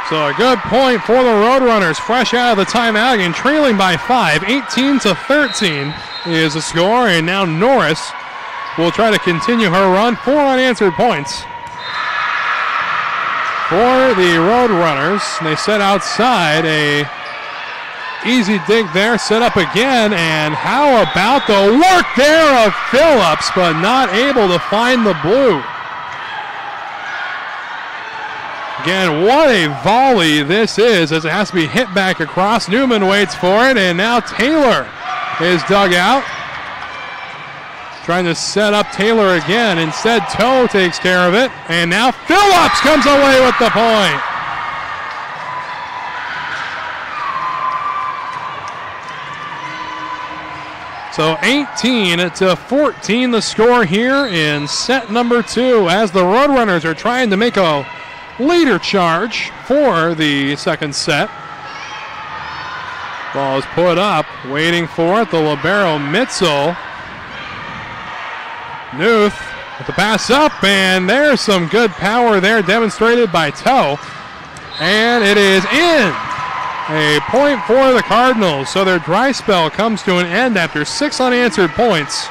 So a good point for the Roadrunners, fresh out of the timeout and trailing by 5. 18-13 is the score. And now Norris will try to continue her run. 4 unanswered points for the Roadrunners. They set outside a easy dig there, set up again, and how about the work there of Phillips, but not able to find the blue. Again, what a volley this is as it has to be hit back across. Newman waits for it, and now Taylor is dug out. Trying to set up Taylor again. Instead, Toe takes care of it, and now Phillips comes away with the point. So 18-14 the score here in set number 2 as the Roadrunners are trying to make a later charge for the second set. Ball is put up, waiting for it. The libero Mitzel. Newth with the pass up, and there's some good power there demonstrated by Toe. And it is in. A point for the Cardinals, so their dry spell comes to an end after 6 unanswered points.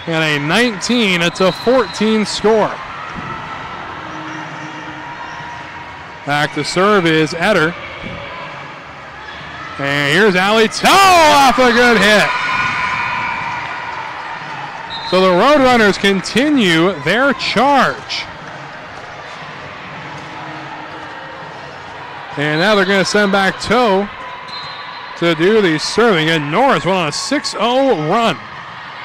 And a 19-14 score. Back to serve is Eder. And here's Allie Toe off a good hit. So the Roadrunners continue their charge. And now they're going to send back Toe to do the serving. And Norris went on a 6-0 run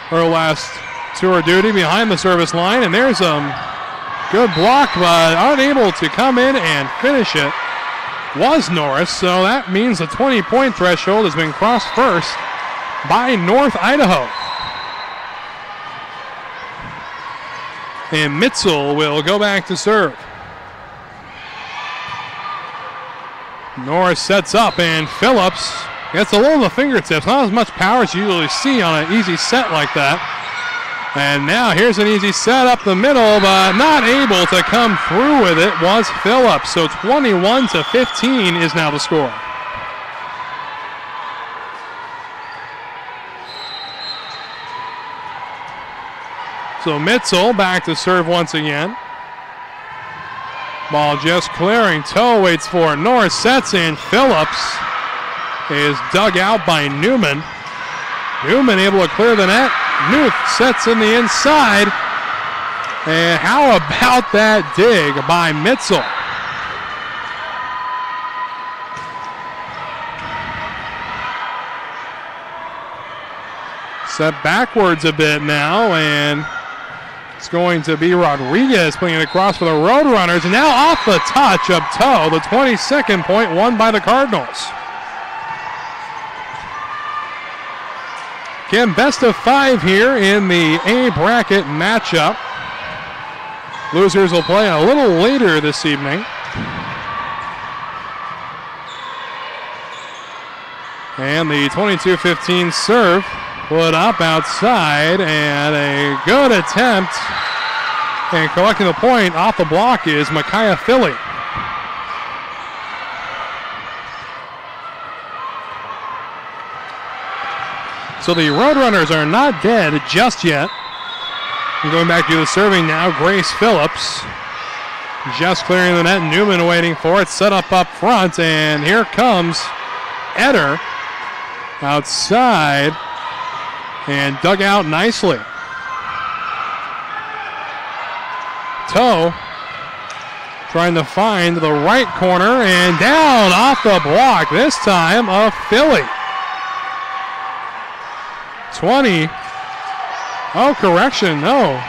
her last tour duty behind the service line. And there's Good block, but unable to come in and finish it was Norris, so that means the 20-point threshold has been crossed first by North Idaho. And Mitzel will go back to serve. Norris sets up, and Phillips gets a little of the fingertips. Not as much power as you usually see on an easy set like that. And now here's an easy set up the middle, but not able to come through with it was Phillips. So 21-15 is now the score. So Mitzel back to serve once again. Ball just clearing. Toe waits for it. Norris sets in. Phillips is dug out by Newman. Newman able to clear the net. Newt sets in the inside. And how about that dig by Mitzel? Set backwards a bit now, and it's going to be Rodriguez putting it across for the Roadrunners. And now off the touch of Toe, the 22nd point won by the Cardinals. Again, best of 5 here in the A bracket matchup. Losers will play a little later this evening. And the 22-15 serve put up outside, and a good attempt. And collecting the point off the block is Micaiah Philly. So the Roadrunners are not dead just yet. And going back to the serving now, Grace Phillips. Just clearing the net, Newman waiting for it, set up front, and here comes Eder outside and dug out nicely. Toe trying to find the right corner, and down off the block, this time of Philly. 20. Oh, correction, no.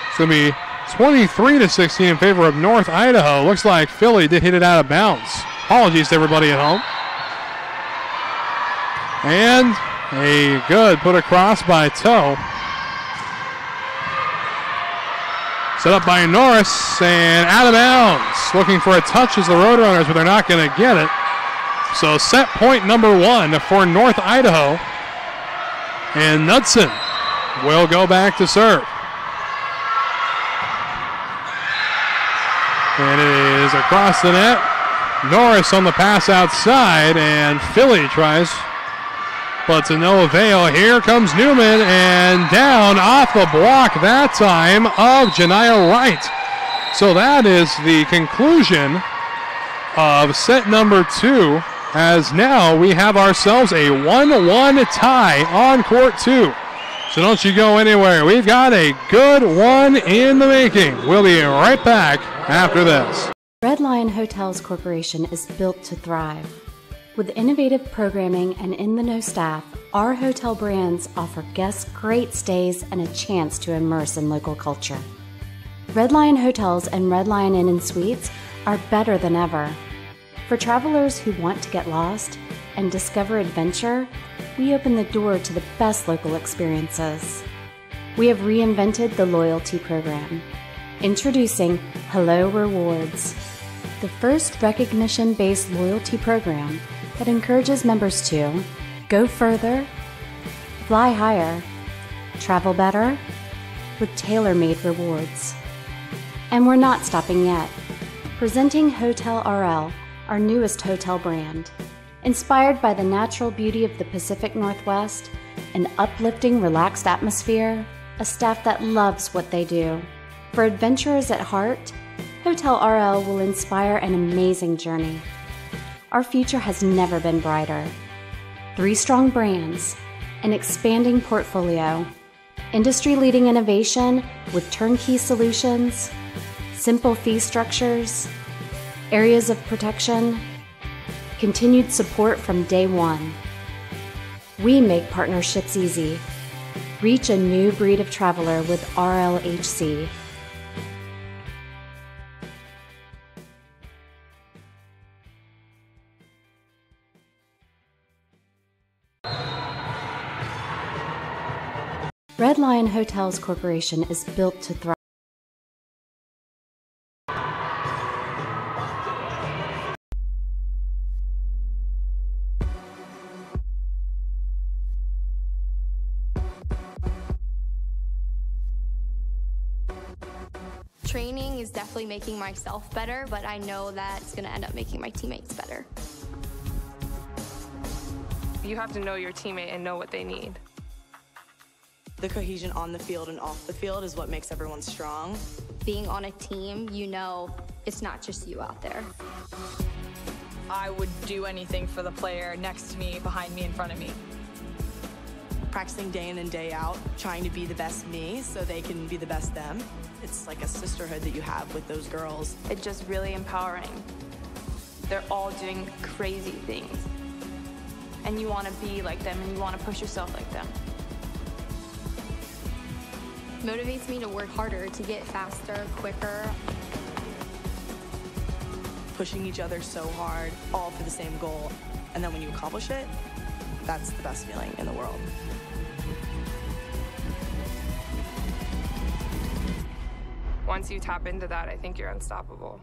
It's going to be 23-16 in favor of North Idaho. Looks like Philly did hit it out of bounds. Apologies to everybody at home. And a good put across by Toe. Set up by Norris and out of bounds. Looking for a touch as the Roadrunners, but they're not going to get it. So set point number 1 for North Idaho. And Knudsen will go back to serve. And it is across the net. Norris on the pass outside, and Philly tries, but to no avail. Here comes Newman, and down off the block that time of Janiyah Wright. So that is the conclusion of set number 2, as now we have ourselves a 1-1 tie on court 2. So don't you go anywhere. We've got a good one in the making. We'll be right back after this. Red Lion Hotels Corporation is built to thrive. With innovative programming and in-the-know staff, our hotel brands offer guests great stays and a chance to immerse in local culture. Red Lion Hotels and Red Lion Inn & Suites are better than ever. For travelers who want to get lost and discover adventure, we open the door to the best local experiences. We have reinvented the loyalty program. Introducing Hello Rewards, the first recognition-based loyalty program that encourages members to go further, fly higher, travel better, with tailor-made rewards. And we're not stopping yet. Presenting Hotel RL, our newest hotel brand. Inspired by the natural beauty of the Pacific Northwest, an uplifting, relaxed atmosphere, a staff that loves what they do. For adventurers at heart, Hotel RL will inspire an amazing journey. Our future has never been brighter. 3 strong brands, an expanding portfolio, industry-leading innovation with turnkey solutions, simple fee structures, areas of protection, continued support from day one. We make partnerships easy. Reach a new breed of traveler with RLHC. Red Lion Hotels Corporation is built to thrive. Training is definitely making myself better, but I know that it's going to end up making my teammates better. You have to know your teammate and know what they need. The cohesion on the field and off the field is what makes everyone strong. Being on a team, you know it's not just you out there. I would do anything for the player next to me, behind me, in front of me. Practicing day in and day out, trying to be the best me so they can be the best them. It's like a sisterhood that you have with those girls. It's just really empowering. They're all doing crazy things. And you want to be like them and you want to push yourself like them. Motivates me to work harder, to get faster, quicker. Pushing each other so hard, all for the same goal. And then when you accomplish it, that's the best feeling in the world. Once you tap into that, I think you're unstoppable.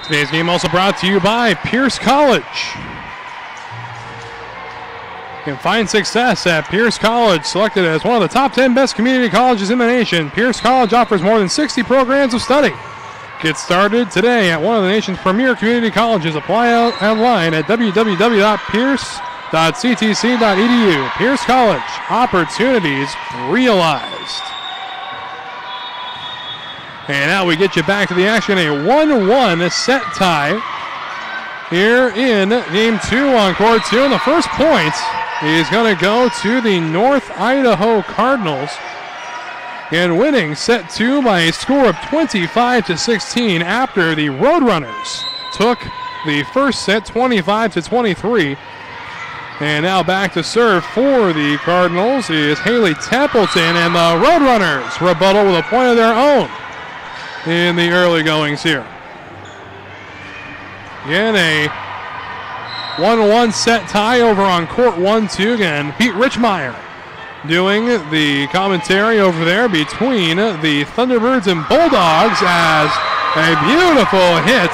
Today's game also brought to you by Pierce College. You can find success at Pierce College, selected as one of the top 10 best community colleges in the nation. Pierce College offers more than 60 programs of study. Get started today at one of the nation's premier community colleges. Apply online at www.pierce.ctc.edu. Pierce College, opportunities realized. And now we get you back to the action. A 1-1 set tie here in game 2 on court 2. And the first point is going to go to the North Idaho Cardinals. And winning set 2 by a score of 25-16 after the Roadrunners took the first set 25-23. And now back to serve for the Cardinals is Haley Templeton, and the Roadrunners rebuttal with a point of their own in the early goings here. Again, a 1-1 set tie over on court 1-2. Again, Pete Richmeyer doing the commentary over there between the Thunderbirds and Bulldogs, as a beautiful hit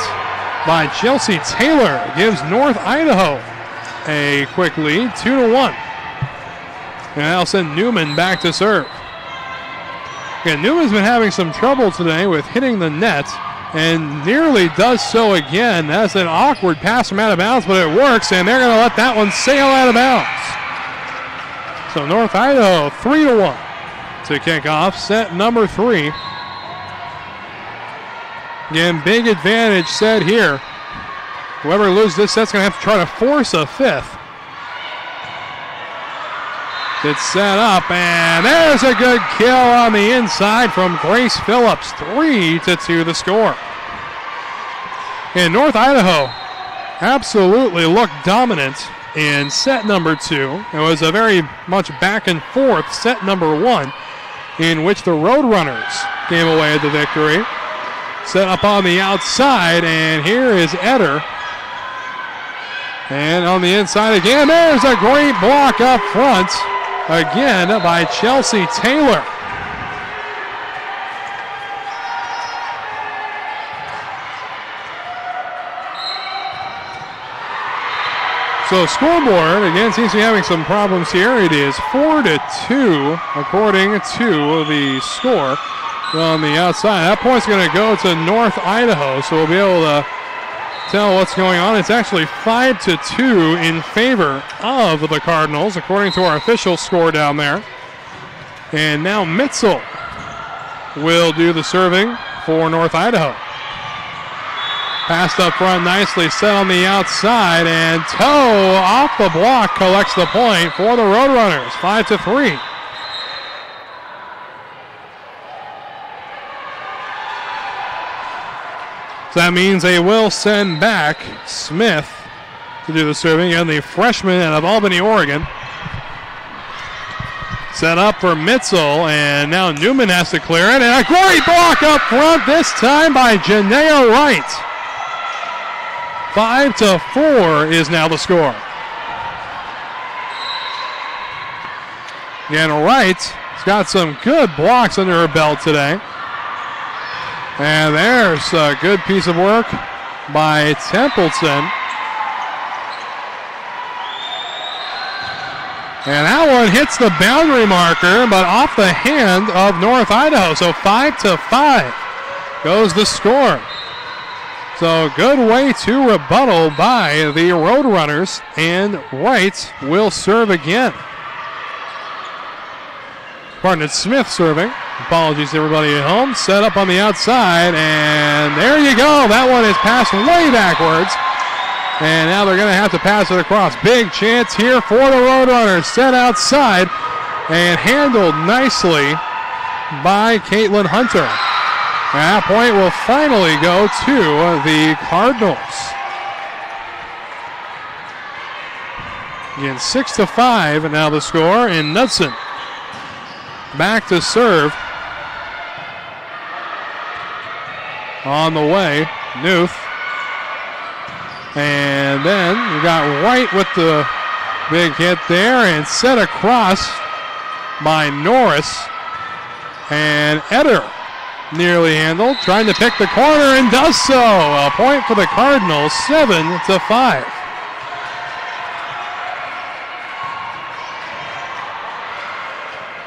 by Chelsea Taylor gives North Idaho a quick lead, 2-1. And that'll send Newman back to serve. Again, Newman's been having some trouble today with hitting the net, and nearly does so again. That's an awkward pass from out of bounds, but it works, and they're going to let that one sail out of bounds. So North Idaho 3-1 to kick off set number 3. Again, big advantage set here. Whoever loses this set's going to have to try to force a fifth. It's set up, and there's a good kill on the inside from Grace Phillips. 3-2 the score. And North Idaho absolutely looked dominant in set number 2. It was a very much back and forth set number 1, in which the Roadrunners came away with the victory. Set up on the outside, and here is Eder. And on the inside again, there's a great block up front. Again by Chelsea Taylor. So scoreboard, again, seems to be having some problems here. It is 4-2 according to the score on the outside. That point's going to go to North Idaho, so we'll be able to tell what's going on. It's actually 5-2 in favor of the Cardinals, according to our official score down there. And now Mitzel will do the serving for North Idaho. Passed up front nicely, set on the outside, and Toe off the block collects the point for the Roadrunners, 5-3. So that means they will send back Smith to do the serving, and the freshman out of Albany, Oregon. Set up for Mitzel, and now Newman has to clear it, and a great block up front, this time by Janaea Wright. 5-4 is now the score. Again, Wright's got some good blocks under her belt today. And there's a good piece of work by Templeton. And that one hits the boundary marker, but off the hand of North Idaho. So 5-5 goes the score. So good way to rebuttal by the Roadrunners, and Wright will serve again. Pardon, it's Smith serving. Apologies to everybody at home. Set up on the outside, and there you go. That one is passed way backwards. And now they're going to have to pass it across. Big chance here for the Roadrunners. Set outside and handled nicely by Caitlin Hunter. And that point will finally go to the Cardinals. Again, 6-5 now the score, and Knudsen back to serve. On the way, Newth. And then we got Wright with the big hit there, and set across by Norris. And Eder nearly handled, trying to pick the corner, and does so. A point for the Cardinals, 7-5.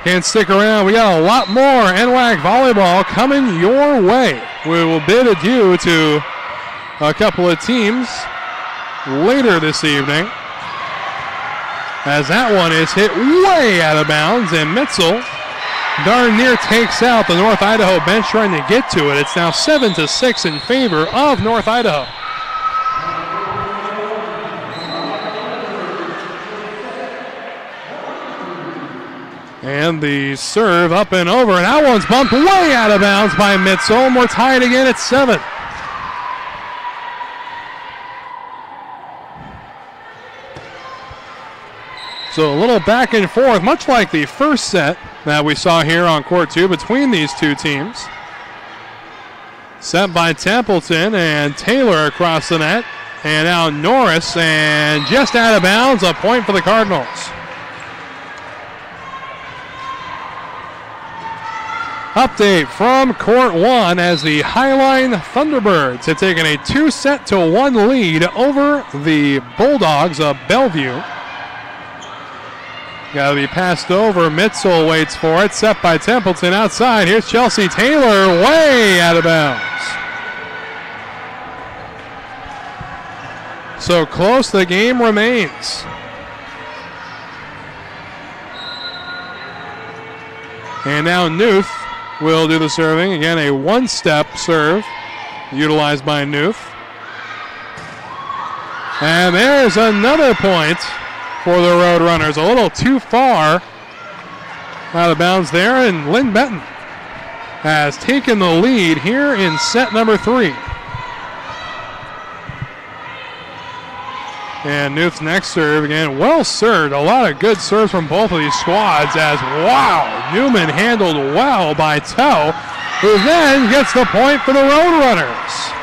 Can't stick around. We got a lot more NWAC volleyball coming your way. We will bid adieu to a couple of teams later this evening, as that one is hit way out of bounds, and Mitzel darn near takes out the North Idaho bench trying to get to it. It's now 7-6 in favor of North Idaho. And the serve up and over, and that one's bumped way out of bounds by Mitzel, and we're tied again at 7. So a little back and forth, much like the first set that we saw here on court 2 between these two teams. Set by Templeton, and Taylor across the net. And now Norris, and just out of bounds, a point for the Cardinals. Update from court 1 as the Highline Thunderbirds have taken a 2-1 lead over the Bulldogs of Bellevue. Got to be passed over. Mitzel waits for it. Set by Templeton outside. Here's Chelsea Taylor, way out of bounds. So close the game remains. And now Newth will do the serving. Again, a one-step serve utilized by Newth. And there's another point for the Roadrunners. A little too far out of bounds there, and Linn-Benton has taken the lead here in set number 3. And Newth's next serve, again, well served. A lot of good serves from both of these squads, as, wow, Newman handled well by Toe, who then gets the point for the Roadrunners.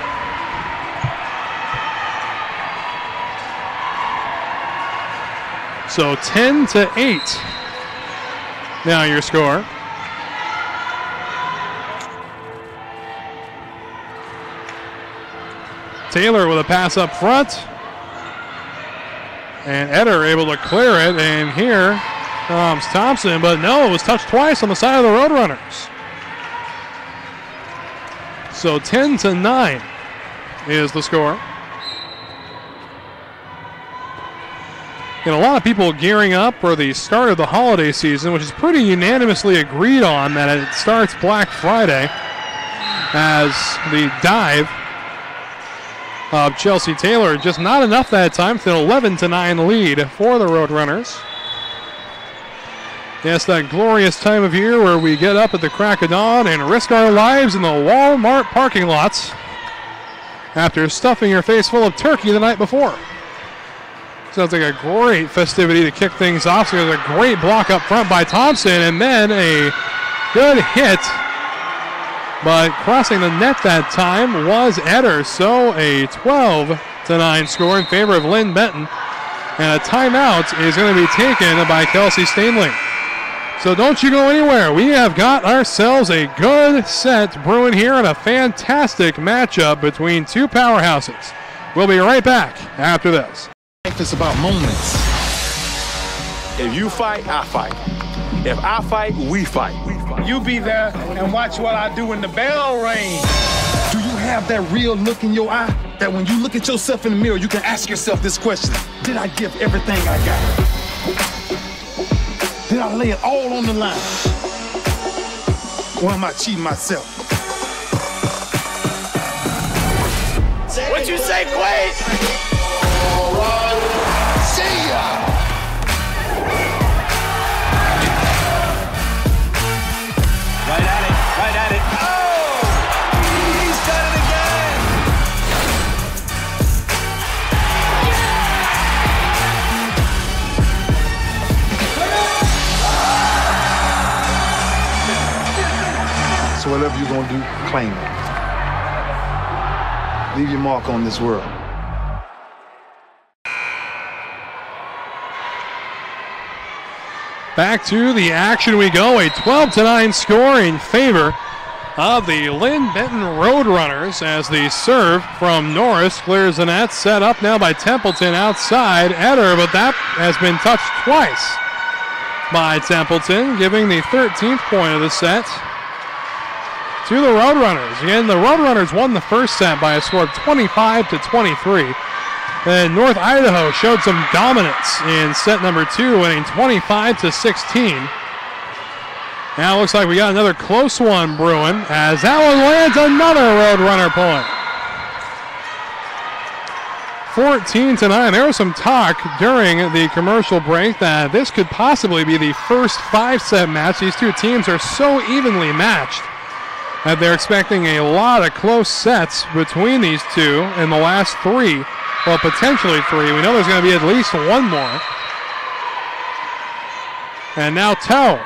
So 10-8. Now your score. Taylor with a pass up front. And Eder able to clear it. And here comes Thompson. But no, it was touched twice on the side of the Roadrunners. So 10-9 is the score. And a lot of people gearing up for the start of the holiday season, which is pretty unanimously agreed on that it starts Black Friday, as the dive of Chelsea Taylor, just not enough that time for an 11-9 lead for the Roadrunners. Yes, that glorious time of year where we get up at the crack of dawn and risk our lives in the Walmart parking lots after stuffing your face full of turkey the night before. Sounds like a great festivity to kick things off. So there's a great block up front by Thompson, and then a good hit. But crossing the net that time was Eder. So a 12-9 score in favor of Linn-Benton. And a timeout is going to be taken by Kelsey Stanley. So don't you go anywhere. We have got ourselves a good set brewing here and a fantastic matchup between two powerhouses. We'll be right back after this. Life is about moments. If you fight, I fight. If I fight, we fight. You be there and watch what I do when the bell rings. Do you have that real look in your eye? That when you look at yourself in the mirror, you can ask yourself this question. Did I give everything I got? Did I lay it all on the line? Or am I cheating myself? What you say, Quaid? All right. See ya! Right at it. Oh! He's done it again! So whatever you're gonna do, claim it. Leave your mark on this world. Back to the action we go. A 12-9 score in favor of the Linn-Benton Roadrunners as the serve from Norris clears the net. Set up now by Templeton outside Eder, but that has been touched twice by Templeton, giving the 13th point of the set to the Roadrunners. Again, the Roadrunners won the first set by a score of 25-23. And North Idaho showed some dominance in set number 2, winning 25-16. Now it looks like we got another close one brewing as that one lands another Roadrunner point. 14-9. There was some talk during the commercial break that this could possibly be the first 5-set match. These two teams are so evenly matched that they're expecting a lot of close sets between these two in the last 3. Well, potentially 3. We know there's going to be at least one more. And now Tell.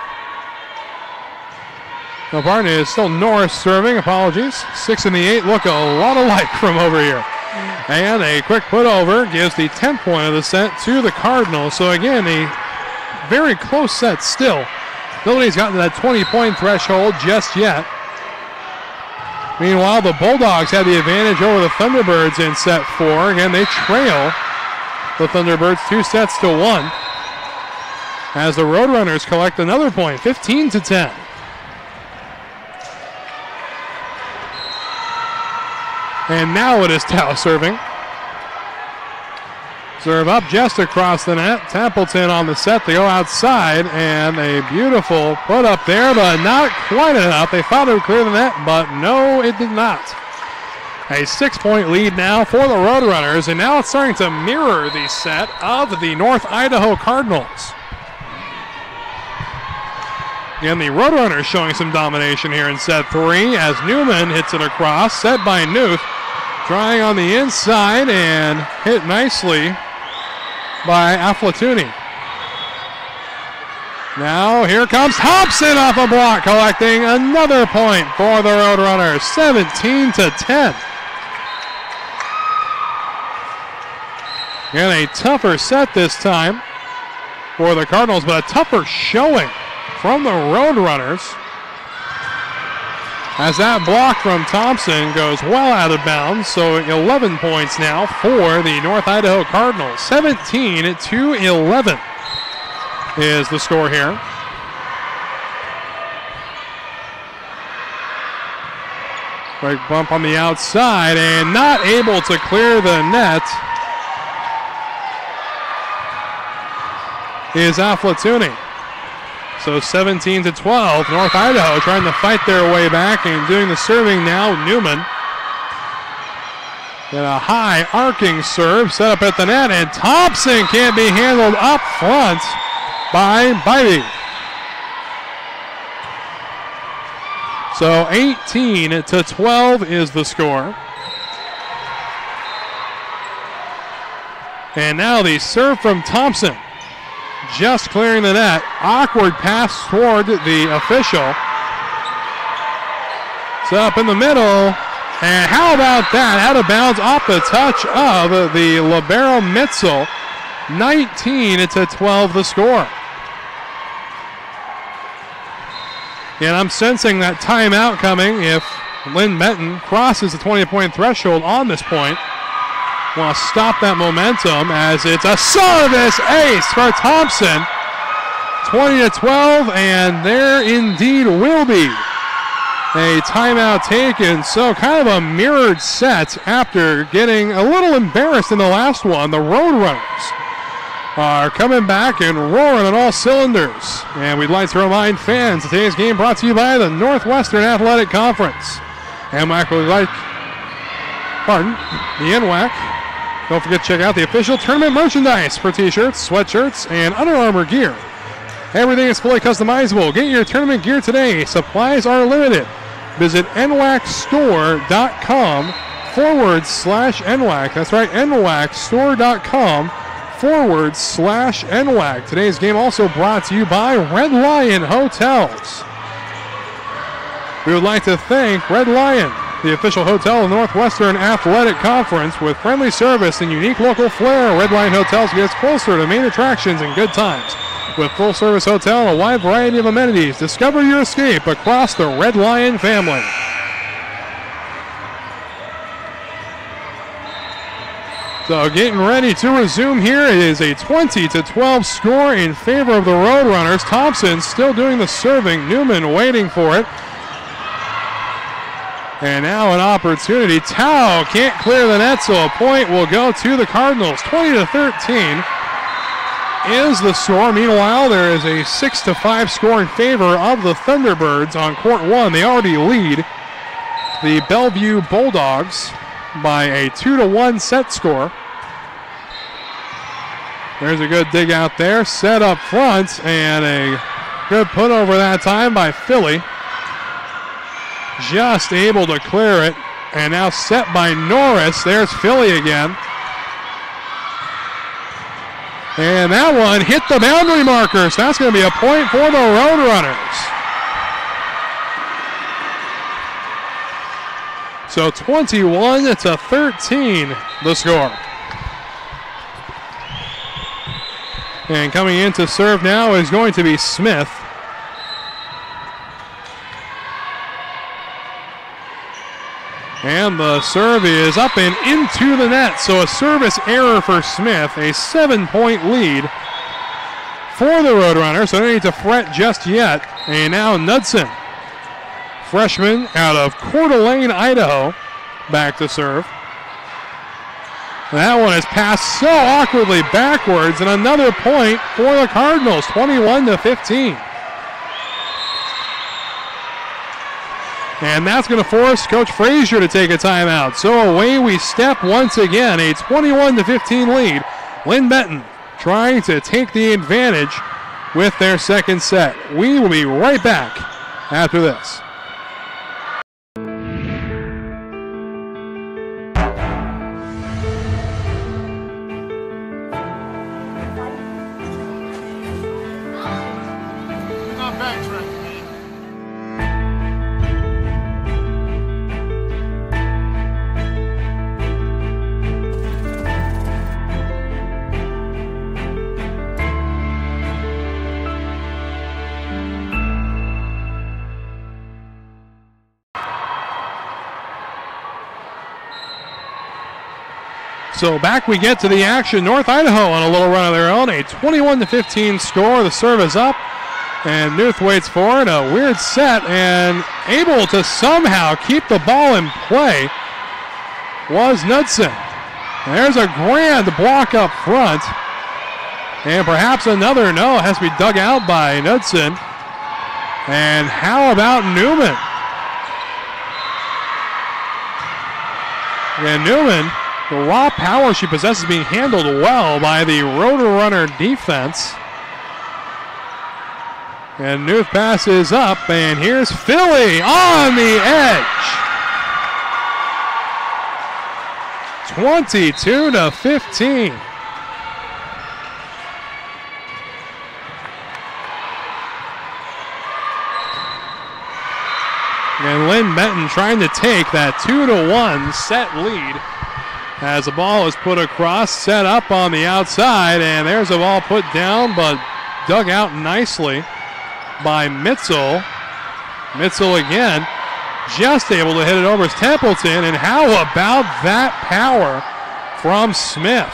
No, pardon, it is still Norris serving. Apologies. 6 and the 8 look a lot alike from over here. And a quick put over gives the 10th point of the set to the Cardinals. So again, a very close set still. Nobody's gotten to that 20-point threshold just yet. Meanwhile, the Bulldogs had the advantage over the Thunderbirds in set 4. Again, they trail the Thunderbirds 2-1 as the Roadrunners collect another point, 15-10. And now it is Tao serving. Serve up just across the net. Templeton on the set. They go outside, and a beautiful put up there, but not quite enough. They thought it would clear the net, but no, it did not. A 6-point lead now for the Roadrunners, and now it's starting to mirror the set of the North Idaho Cardinals. Again, the Roadrunners showing some domination here in set 3 as Newman hits it across, set by Newth. Trying on the inside and hit nicely by Aflatuni. Now here comes Thompson off a block, collecting another point for the Roadrunners, 17-10. And a tougher set this time for the Cardinals, but a tougher showing from the Roadrunners as that block from Thompson goes well out of bounds. So 11 points now for the North Idaho Cardinals. 17-11 is the score here. Quick bump on the outside and not able to clear the net is Aflatuni. So 17-12, North Idaho trying to fight their way back and doing the serving now, Newman. And a high arcing serve set up at the net, and Thompson can't be handled up front by Bybee. So 18-12 is the score. And now the serve from Thompson. Just clearing the net. Awkward pass toward the official. It's up in the middle. And how about that? Out of bounds off the touch of the libero Mitzel. 19-12 the score. And I'm sensing that timeout coming if Linn-Benton crosses the 20-point threshold on this point. Want to stop that momentum as it's a service ace for Thompson. 20-12, and there indeed will be a timeout taken. So kind of a mirrored set after getting a little embarrassed in the last one. The Roadrunners are coming back and roaring on all cylinders. And we'd like to remind fans that today's game brought to you by the Northwestern Athletic Conference. NWAC would like, the NWAC. Don't forget to check out the official tournament merchandise for t-shirts, sweatshirts, and Under Armour gear. Everything is fully customizable. Get your tournament gear today. Supplies are limited. Visit NWACstore.com/NWAC. That's right, NWACstore.com/NWAC. Today's game also brought to you by Red Lion Hotels. We would like to thank Red Lion, the official hotel of the Northwestern Athletic Conference. With friendly service and unique local flair, Red Lion Hotels gets closer to main attractions and good times. With full-service hotel and a wide variety of amenities, discover your escape across the Red Lion family. So getting ready to resume here. It is a 20-12 score in favor of the Roadrunners. Thompson still doing the serving. Newman waiting for it. And now an opportunity. Tao can't clear the net, so a point will go to the Cardinals. 20-13 is the score. Meanwhile, there is a 6-5 score in favor of the Thunderbirds on court one. They already lead the Bellevue Bulldogs by a 2-1 set score. There's a good dig out there. Set up front, and a good put over that time by Philly. Just able to clear it, and now set by Norris. There's Philly again. And that one hit the boundary marker, so that's going to be a point for the Roadrunners. So 21-13 the score. And coming in to serve now is going to be Smith. And the serve is up and into the net. So a service error for Smith. A 7-point lead for the Roadrunners. So they don't need to fret just yet. And now Knudsen, freshman out of Coeur d'Alene, Idaho, back to serve. That one is passed so awkwardly backwards. And another point for the Cardinals. 21-15. And that's going to force Coach Frazier to take a timeout. So away we step once again. A 21-15 lead. Linn-Benton trying to take the advantage with their second set. We will be right back after this. So back we get to the action. North Idaho on a little run of their own. A 21-15 score. The serve is up. And Newth waits for it. A weird set and able to somehow keep the ball in play was Knudsen. There's a grand block up front. And perhaps another no. It has to be dug out by Knudsen. And how about Newman? And Newman, the raw power she possesses being handled well by the Roadrunner defense. And Newth passes up, and here's Philly on the edge. 22-15. And Linn-Benton trying to take that 2-1 set lead as the ball is put across, set up on the outside, and there's a ball put down but dug out nicely by Mitzel. Mitzel again, just able to hit it over Templeton, and how about that power from Smith?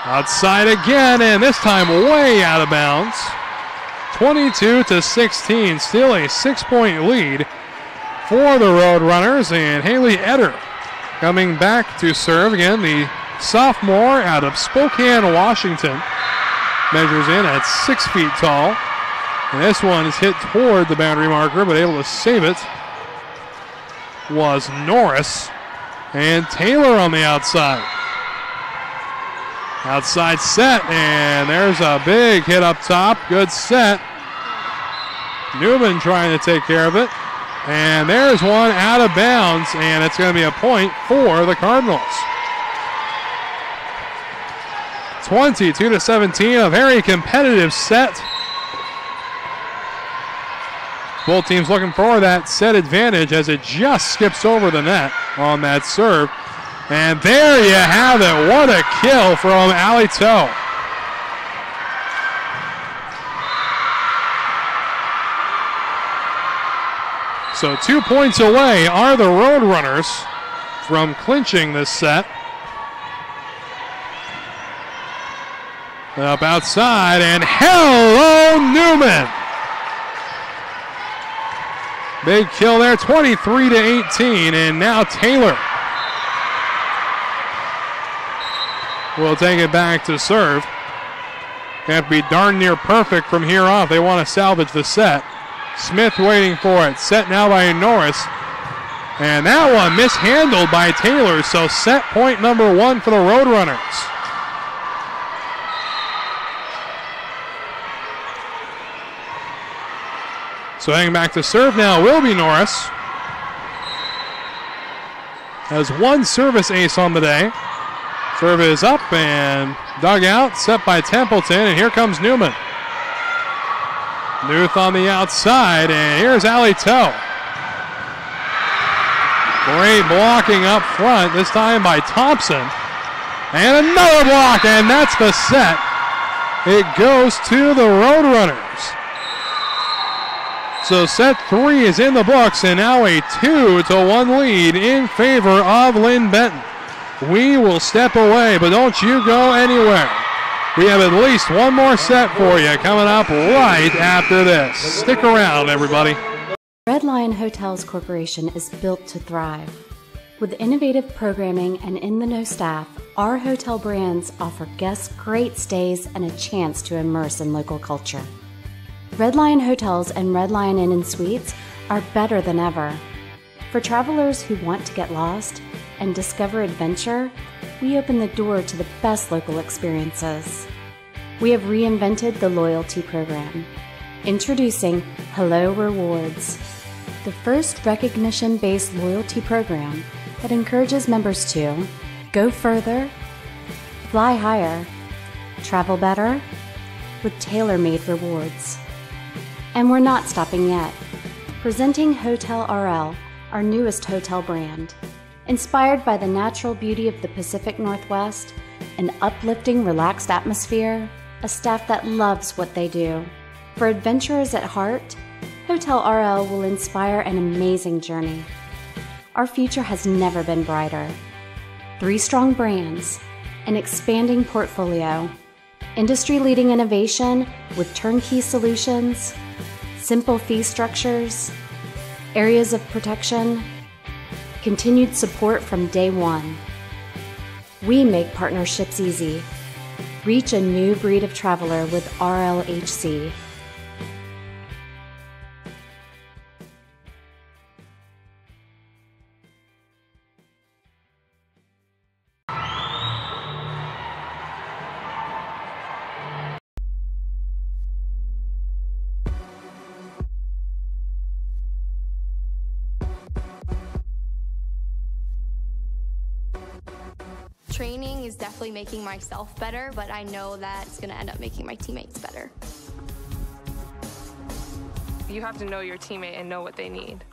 Outside again, and this time way out of bounds. 22-16, still a 6-point lead for the Roadrunners, and Haley Eder coming back to serve again. The sophomore out of Spokane, Washington, measures in at 6 feet tall. And this one is hit toward the boundary marker, but able to save it was Norris. And Taylor on the outside. Outside set, and there's a big hit up top. Good set. Newman trying to take care of it. And there's one out of bounds, and it's going to be a point for the Cardinals. 22-17, a very competitive set. Both teams looking for that set advantage as it just skips over the net on that serve. And there you have it. What a kill from Allie Toe. So 2 points away are the Roadrunners from clinching this set. Up outside, and hello, Newman. Big kill there, 23-18, and now Taylor will take it back to serve. Have to be darn near perfect from here on if they want to salvage the set. Smith waiting for it. Set now by Norris. And that one mishandled by Taylor, so set point number 1 for the Roadrunners. So heading back to serve now will be Norris. Has one service ace on the day. Serve is up and dug out, set by Templeton, and here comes Newman. Newth on the outside, and here's Allie Toe. Great blocking up front, this time by Thompson. And another block, and that's the set. It goes to the Roadrunners. So set 3 is in the books, and now a 2-1 lead in favor of Linn-Benton. We will step away, but don't you go anywhere. We have at least one more set for you coming up right after this. Stick around, everybody. Red Lion Hotels Corporation is built to thrive. With innovative programming and in-the-know staff, our hotel brands offer guests great stays and a chance to immerse in local culture. Red Lion Hotels and Red Lion Inn & Suites are better than ever. For travelers who want to get lost and discover adventure, we open the door to the best local experiences. We have reinvented the loyalty program. Introducing Hello Rewards, the first recognition-based loyalty program that encourages members to go further, fly higher, travel better, with tailor-made rewards. And we're not stopping yet. Presenting Hotel RL, our newest hotel brand. Inspired by the natural beauty of the Pacific Northwest, an uplifting, relaxed atmosphere, a staff that loves what they do. For adventurers at heart, Hotel RL will inspire an amazing journey. Our future has never been brighter. 3 strong brands, an expanding portfolio, industry-leading innovation with turnkey solutions, simple fee structures, areas of protection, continued support from day one. We make partnerships easy. Reach a new breed of traveler with RLHC. Training is definitely making myself better, but I know that it's going to end up making my teammates better. you have to know your teammate and know what they need.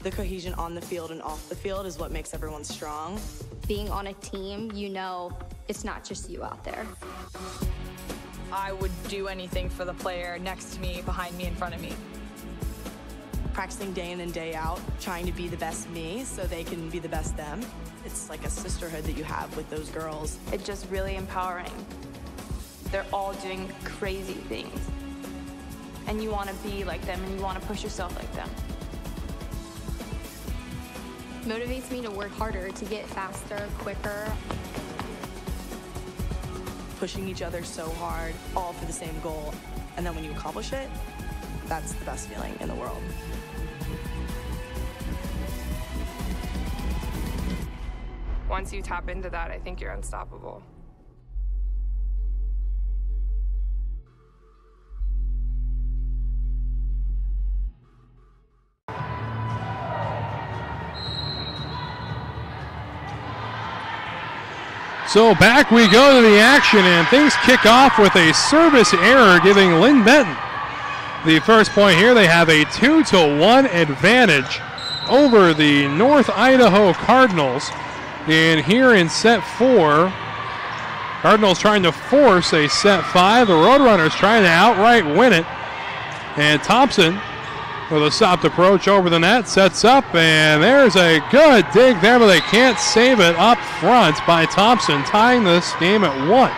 The cohesion on the field and off the field is what makes everyone strong. Being on a team, you know it's not just you out there. I would do anything for the player next to me, behind me, in front of me. Practicing day in and day out, trying to be the best me so they can be the best them. It's like a sisterhood that you have with those girls. It's just really empowering. They're all doing crazy things. And you want to be like them and you want to push yourself like them. Motivates me to work harder, to get faster, quicker. Pushing each other so hard, all for the same goal. And then when you accomplish it, that's the best feeling in the world. Once you tap into that, I think you're unstoppable. So back we go to the action, and things kick off with a service error giving Linn-Benton the first point here. They have a 2-1 advantage over the North Idaho Cardinals. And here in set 4, Cardinals trying to force a set 5. The Roadrunners trying to outright win it. And Thompson with a soft approach over the net, sets up, and there's a good dig there, but they can't save it up front by Thompson, tying this game at 1.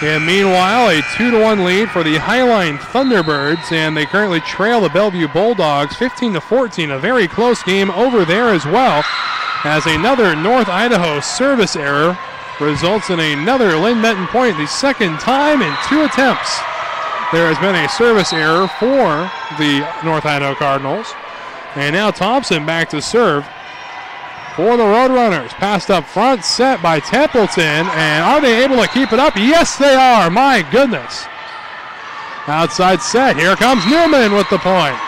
And meanwhile, a 2-1 lead for the Highline Thunderbirds, and they currently trail the Bellevue Bulldogs 15-14. A very close game over there as well, as another North Idaho service error results in another Linn-Benton point, the second time in 2 attempts. There has been a service error for the North Idaho Cardinals. And now Thompson back to serve for the Roadrunners. Passed up front, set by Templeton. And are they able to keep it up? Yes, they are. My goodness. Outside set. Here comes Newman with the point.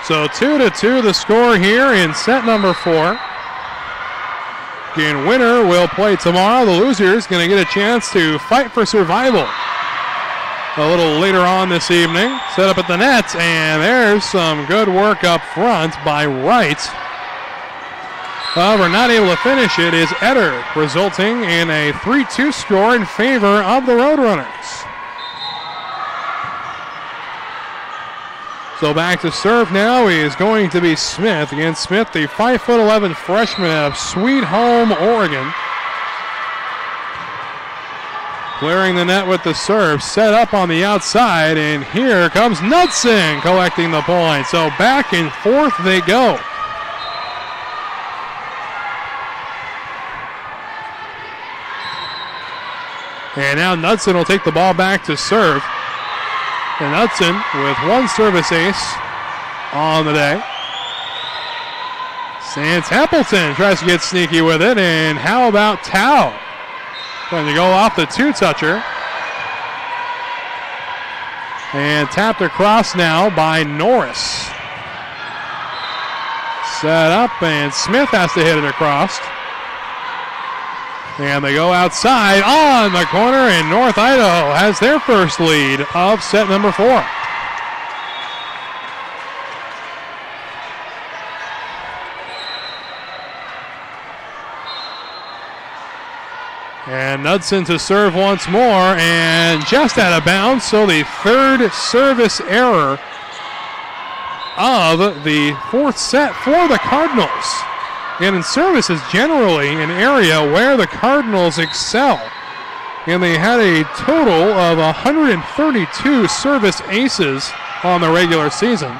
So 2-2 the score here in set number 4. Again, winner will play tomorrow. The loser's going to get a chance to fight for survival a little later on this evening. Set up at the net, and there's some good work up front by Wright. However, not able to finish it is Eder, resulting in a 3-2 score in favor of the Roadrunners. So back to serve now is going to be Smith. Again, Smith, the 5'11" freshman out of Sweet Home, Oregon. Clearing the net with the serve, set up on the outside, and here comes Knudsen collecting the point. So back and forth they go. And now Knudsen will take the ball back to serve. And Knudsen with 1 service ace on the day. And Templeton tries to get sneaky with it. And how about Tao? Trying to go off the 2-toucher. And tapped across now by Norris. Set up, and Smith has to hit it across. And they go outside on the corner, and North Idaho has their first lead of set number 4. And Knudsen to serve once more, and just out of bounds, so the 3rd service error of the 4th set for the Cardinals. And in service is generally an area where the Cardinals excel. And they had a total of 132 service aces on the regular season.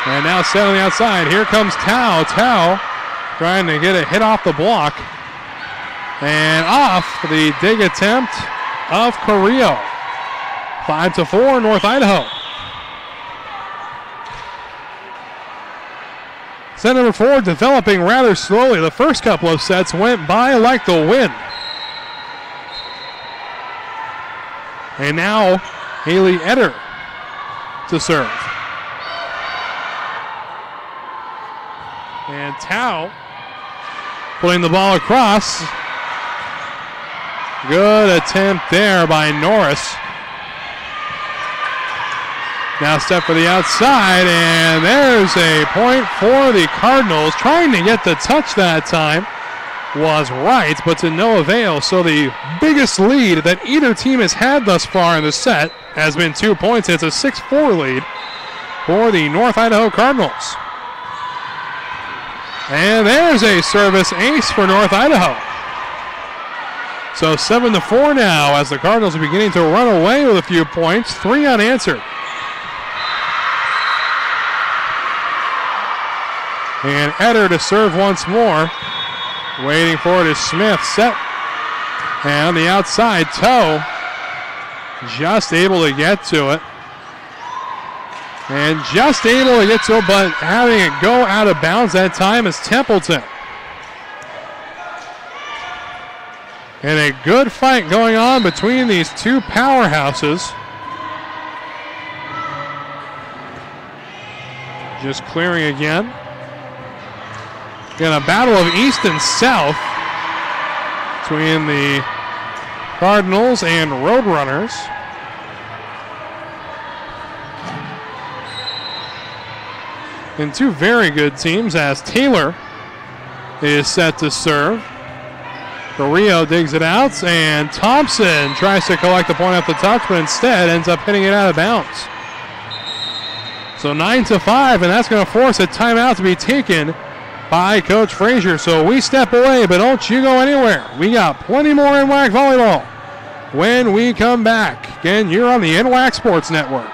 And now set on the outside. Here comes Tao. Tao trying to get a hit off the block. And off the dig attempt of Carrillo. 5-4 North Idaho. Set number 4 developing rather slowly. The first couple of sets went by like the wind. And now Haley Eder to serve. And Tao putting the ball across. Good attempt there by Norris. Now step for the outside, and there's a point for the Cardinals. Trying to get the touch that time was right, but to no avail. So the biggest lead that either team has had thus far in the set has been 2 points. It's a 6-4 lead for the North Idaho Cardinals. And there's a service ace for North Idaho. So 7-4 now as the Cardinals are beginning to run away with a few points. 3 unanswered. And Eder to serve once more. Waiting for it is Smith. Set. And on the outside, Toe just able to get to it. And just able to get to it, but having it go out of bounds that time is Templeton. And a good fight going on between these two powerhouses. Just clearing again. Again, a battle of east and south between the Cardinals and Roadrunners. And two very good teams as Taylor is set to serve. Carrillo digs it out, and Thompson tries to collect the point off the touch, but instead ends up hitting it out of bounds. So 9-5, and that's going to force a timeout to be taken by Coach Frazier. So we step away, but don't you go anywhere. We got plenty more NWAC volleyball when we come back. Again, you're on the NWAC Sports Network.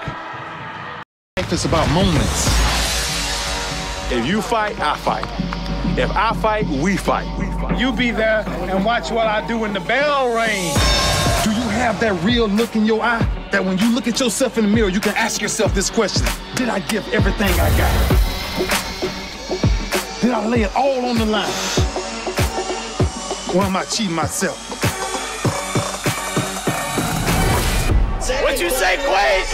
Life is about moments. If you fight, I fight. If I fight, we fight. You be there and watch what I do when the bell rings. Do you have that real look in your eye that when you look at yourself in the mirror, you can ask yourself this question: did I give everything I got? Did I lay it all on the line? Or am I cheating myself? What you say, Quaid?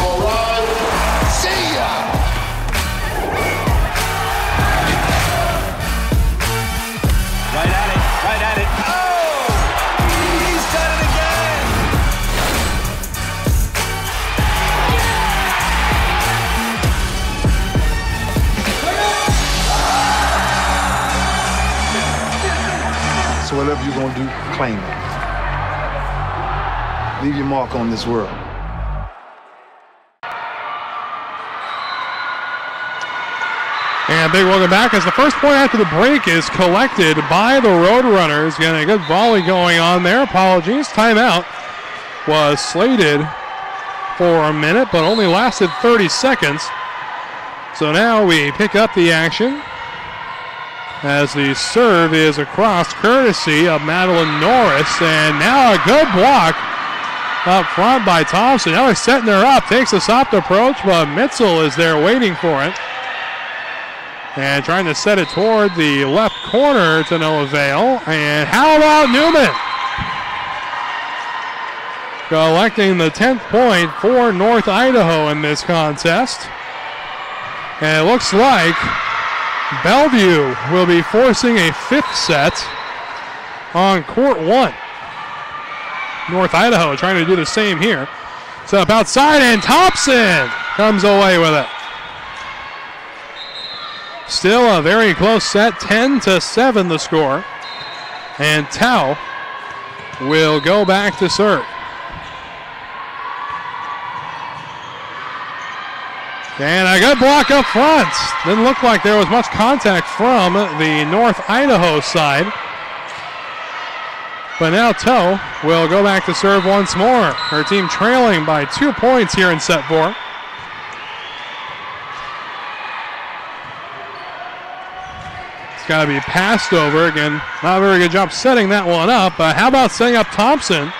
All right. See ya. Right at it. Oh! He's done it again! So whatever you're gonna do, claim it. Leave your mark on this world. And big welcome back as the first point after the break is collected by the Roadrunners. Getting a good volley going on there. Apologies. Timeout was slated for a minute, but only lasted 30 seconds. So now we pick up the action as the serve is across courtesy of Madeline Norris. And now a good block up front by Thompson. Now they're setting her up. Takes a soft approach, but Mitzel is there waiting for it. And trying to set it toward the left corner to no avail. And how about Newman? Collecting the 10th point for North Idaho in this contest. And it looks like Bellevue will be forcing a 5th set on court 1. North Idaho trying to do the same here. So up outside, and Thompson comes away with it. Still a very close set, 10-7 the score. And Tao will go back to serve. And a good block up front. Didn't look like there was much contact from the North Idaho side. But now Toe will go back to serve once more. Her team trailing by 2 points here in set 4. Got to be passed over. Again, not a very good job setting that one up. But how about setting up Thompson?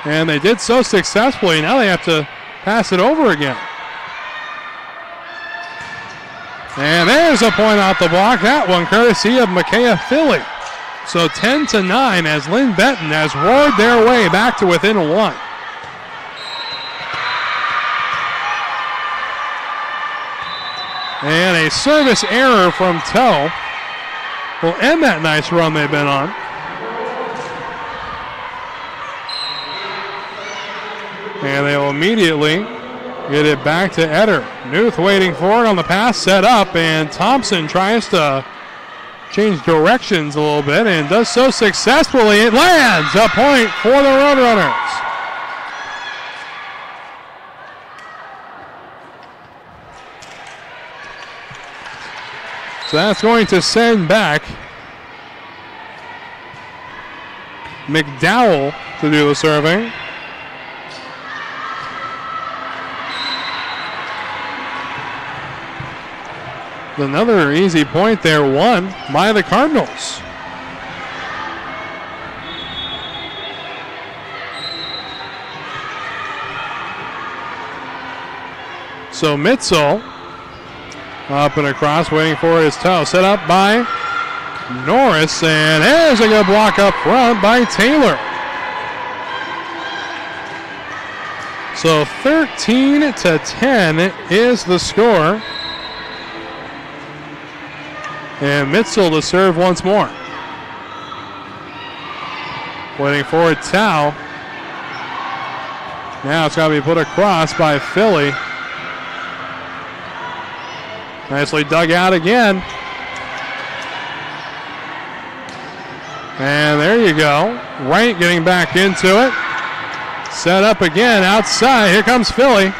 And they did so successfully. Now they have to pass it over again. And there's a point off the block. That one courtesy of Micaiah Philly. So 10-9 as Linn-Benton has roared their way back to within 1. And a service error from Toe. will end that nice run they've been on. And they will immediately get it back to Eder. Newth waiting for it on the pass, set up, and Thompson tries to change directions a little bit and does so successfully. It lands a point for the Roadrunners. So that's going to send back McDowell to do the serving. Another easy point there, won by the Cardinals. So Mitzel up and across, waiting for his toe. Set up by Norris, and there's a good block up front by Taylor. So 13-10 is the score. And Mitzel to serve once more. Waiting for it, Tao. Now it's got to be put across by Philly. Nicely dug out again. And there you go. Wright getting back into it. Set up again outside. Here comes Philly.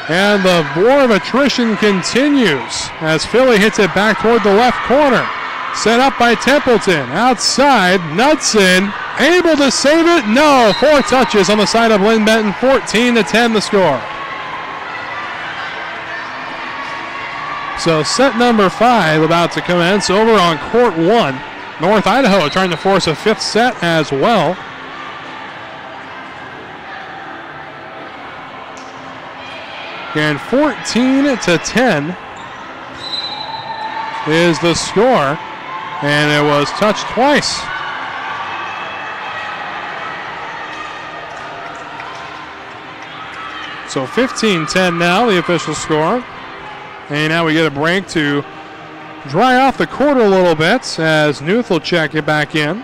And the war of attrition continues as Philly hits it back toward the left corner. Set up by Templeton. Outside, Knudsen able to save it? No. 4 touches on the side of Linn-Benton. 14-10 the score. So set number 5 about to commence over on court 1. North Idaho trying to force a 5th set as well. And 14-10 is the score. And it was touched twice. So 15-10 now, the official score. And now we get a break to dry off the court a little bit as Newth will check it back in.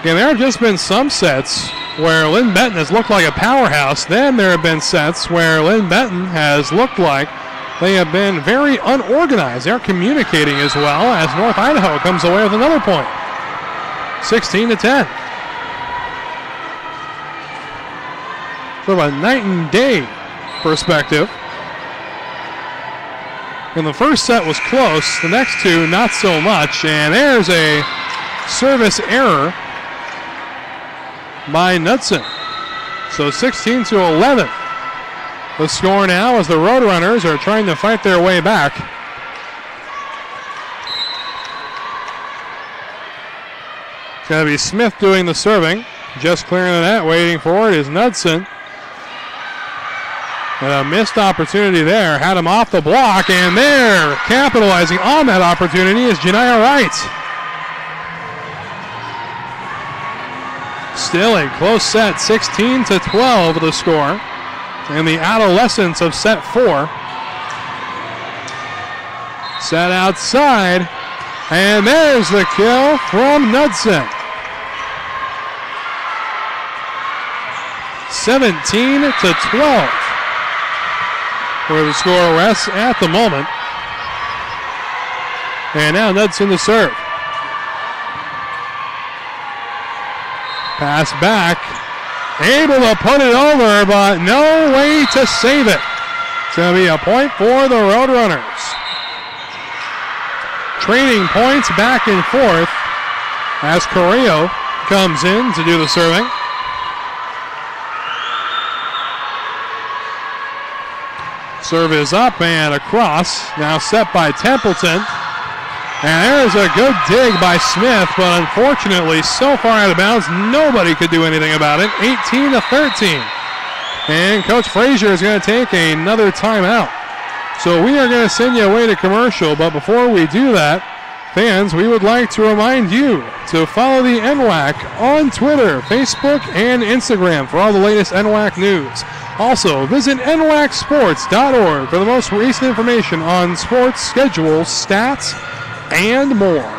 Again, there have just been some sets where Linn-Benton has looked like a powerhouse. Then there have been sets where Linn-Benton has looked like they have been very unorganized. They're communicating as well as North Idaho comes away with another point. 16-10. Sort of a night and day perspective. And the first set was close. The next two, not so much. And there's a service error by Knudsen. So 16-11. The score now as the Roadrunners are trying to fight their way back. It's going to be Smith doing the serving. Just clearing the net, waiting for it is Knudsen. And a missed opportunity there. Had him off the block, and there, capitalizing on that opportunity is Janiah Wright. Still a close set, 16-12 the score. In the adolescence of set 4. Set outside, and there's the kill from Knudsen. 17-12. Where the score rests at the moment. And now Knudsen to serve. Pass back. Able to put it over, but no way to save it. It's going to be a point for the Roadrunners. Trading points back and forth as Carrillo comes in to do the serving. Serve is up and across. Now set by Templeton. And there's a good dig by Smith, but unfortunately so far out of bounds, nobody could do anything about it. 18-13. And Coach Frazier is going to take another timeout. So we are going to send you away to commercial, but before we do that, fans, we would like to remind you to follow the NWAC on Twitter, Facebook, and Instagram for all the latest NWAC news. Also, visit NWACsports.org for the most recent information on sports schedules, stats, and more.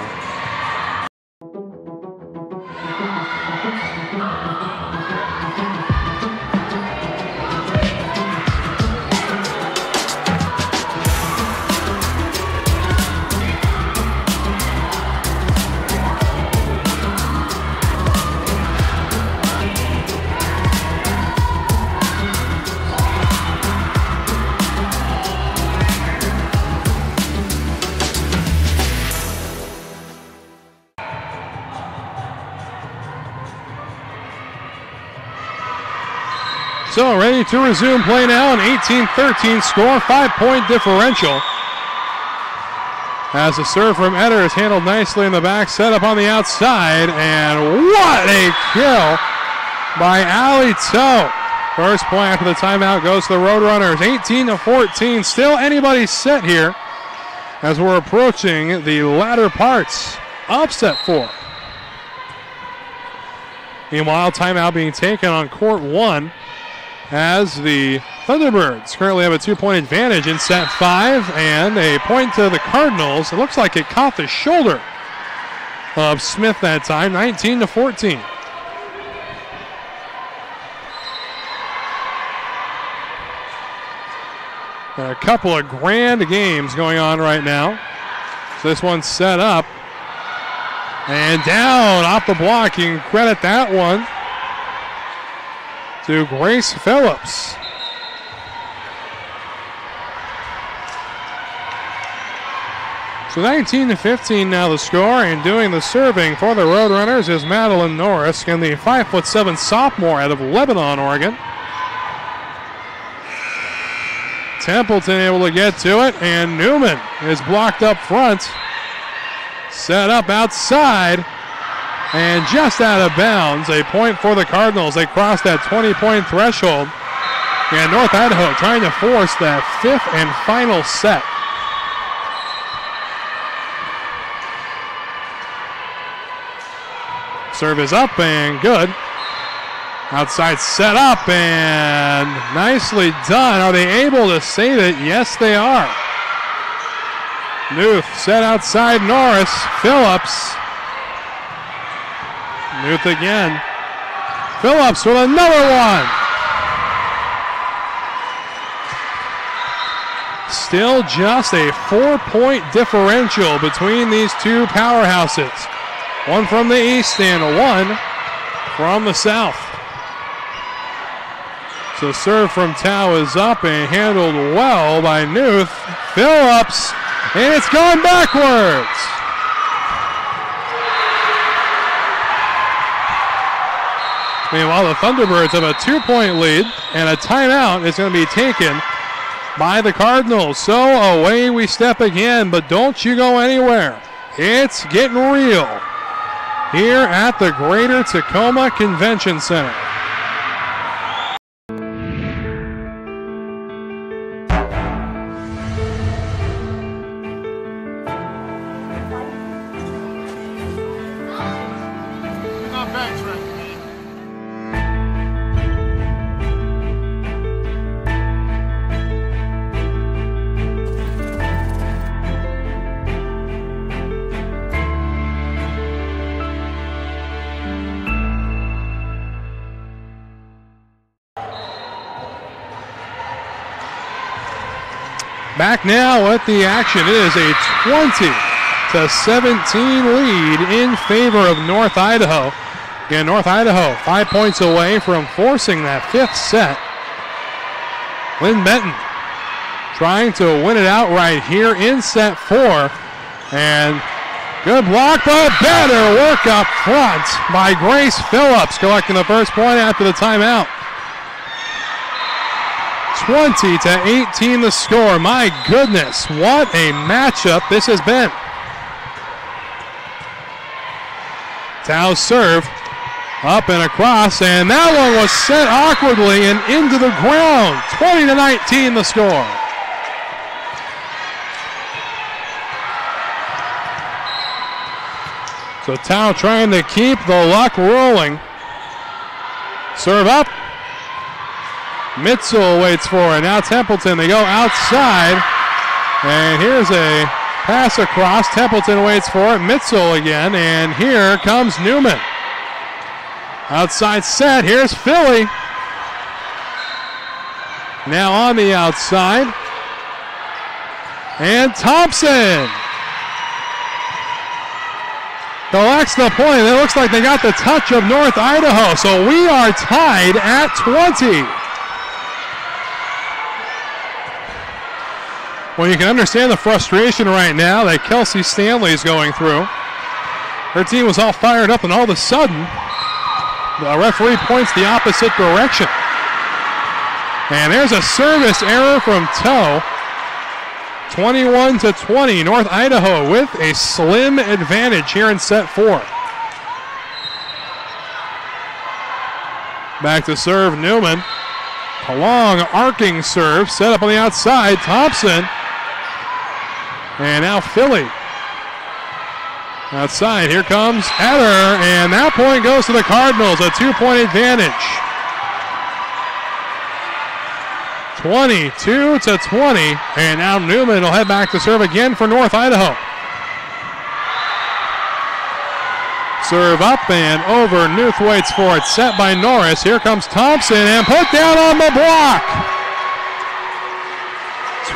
So ready to resume play now, an 18-13 score, 5-point differential. As the serve from Etter is handled nicely in the back, set up on the outside, and what a kill by Allie Toe. First point after the timeout goes to the Roadrunners, 18-14. Still anybody's set here as we're approaching the latter parts of set 4. Meanwhile, timeout being taken on court 1. As the Thunderbirds currently have a 2-point advantage in set 5, and a point to the Cardinals. It looks like it caught the shoulder of Smith that time, 19-14. A couple of grand games going on right now. So this one's set up and down off the block. You can credit that one to Grace Phillips. So 19-15 now the score, and doing the serving for the Roadrunners is Madeline Norris, and the 5'7" sophomore out of Lebanon, Oregon. Templeton able to get to it, and Newman is blocked up front. Set up outside. And just out of bounds, a point for the Cardinals. They crossed that 20-point threshold. And North Idaho trying to force that 5th and final set. Serve is up and good. Outside set up and nicely done. Are they able to save it? Yes, they are. Newth set outside Norris. Phillips. Newth again. Phillips with another one. Still just a 4-point differential between these two powerhouses. One from the east and one from the south. So serve from Tao is up and handled well by Newth. Phillips, and it's gone backwards. Meanwhile, the Thunderbirds have a 2-point lead, and a timeout is going to be taken by the Cardinals. So away we step again, but don't you go anywhere. It's getting real here at the Greater Tacoma Convention Center. Back now at the action. It is a 20-17 lead in favor of North Idaho. Again, North Idaho 5 points away from forcing that 5th set. Linn-Benton trying to win it outright here in set 4. And good block, but better work up front by Grace Phillips, collecting the first point after the timeout. 20-18 the score. My goodness, what a matchup this has been. Tao's serve up and across, and that one was set awkwardly and into the ground. 20-19 the score. So Tao trying to keep the luck rolling. Serve up. Mitchell waits for it. Now Templeton, they go outside. And here's a pass across. Templeton waits for it. Mitchell again. And here comes Newman. Outside set. Here's Philly. Now on the outside. And Thompson collects the point. It looks like they got the touch of North Idaho. So we are tied at 20. Well, you can understand the frustration right now that Kelsey Stanley is going through. Her team was all fired up, and all of a sudden, the referee points the opposite direction. And there's a service error from Toe. 21-20, North Idaho with a slim advantage here in set 4. Back to serve Newman. A long arcing serve set up on the outside. Thompson. And now Philly. Outside, here comes Heather, and that point goes to the Cardinals, a 2-point advantage. 22-20, and now Newman will head back to serve again for North Idaho. Serve up and over, Newth waits for it, set by Norris. Here comes Thompson, and put down on the block.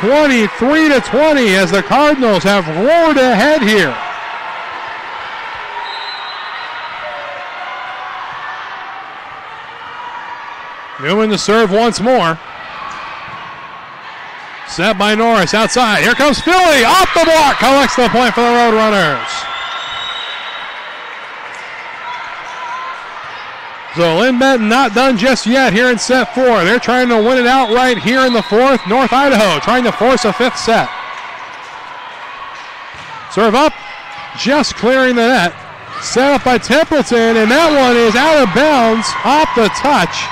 23-20 as the Cardinals have roared ahead here. Newman to serve once more. Set by Norris outside. Here comes Philly off the block. Collects the point for the Roadrunners. So Linn-Benton not done just yet here in set 4. They're trying to win it outright here in the 4th. North Idaho trying to force a 5th set. Serve up, just clearing the net. Set up by Templeton, and that one is out of bounds off the touch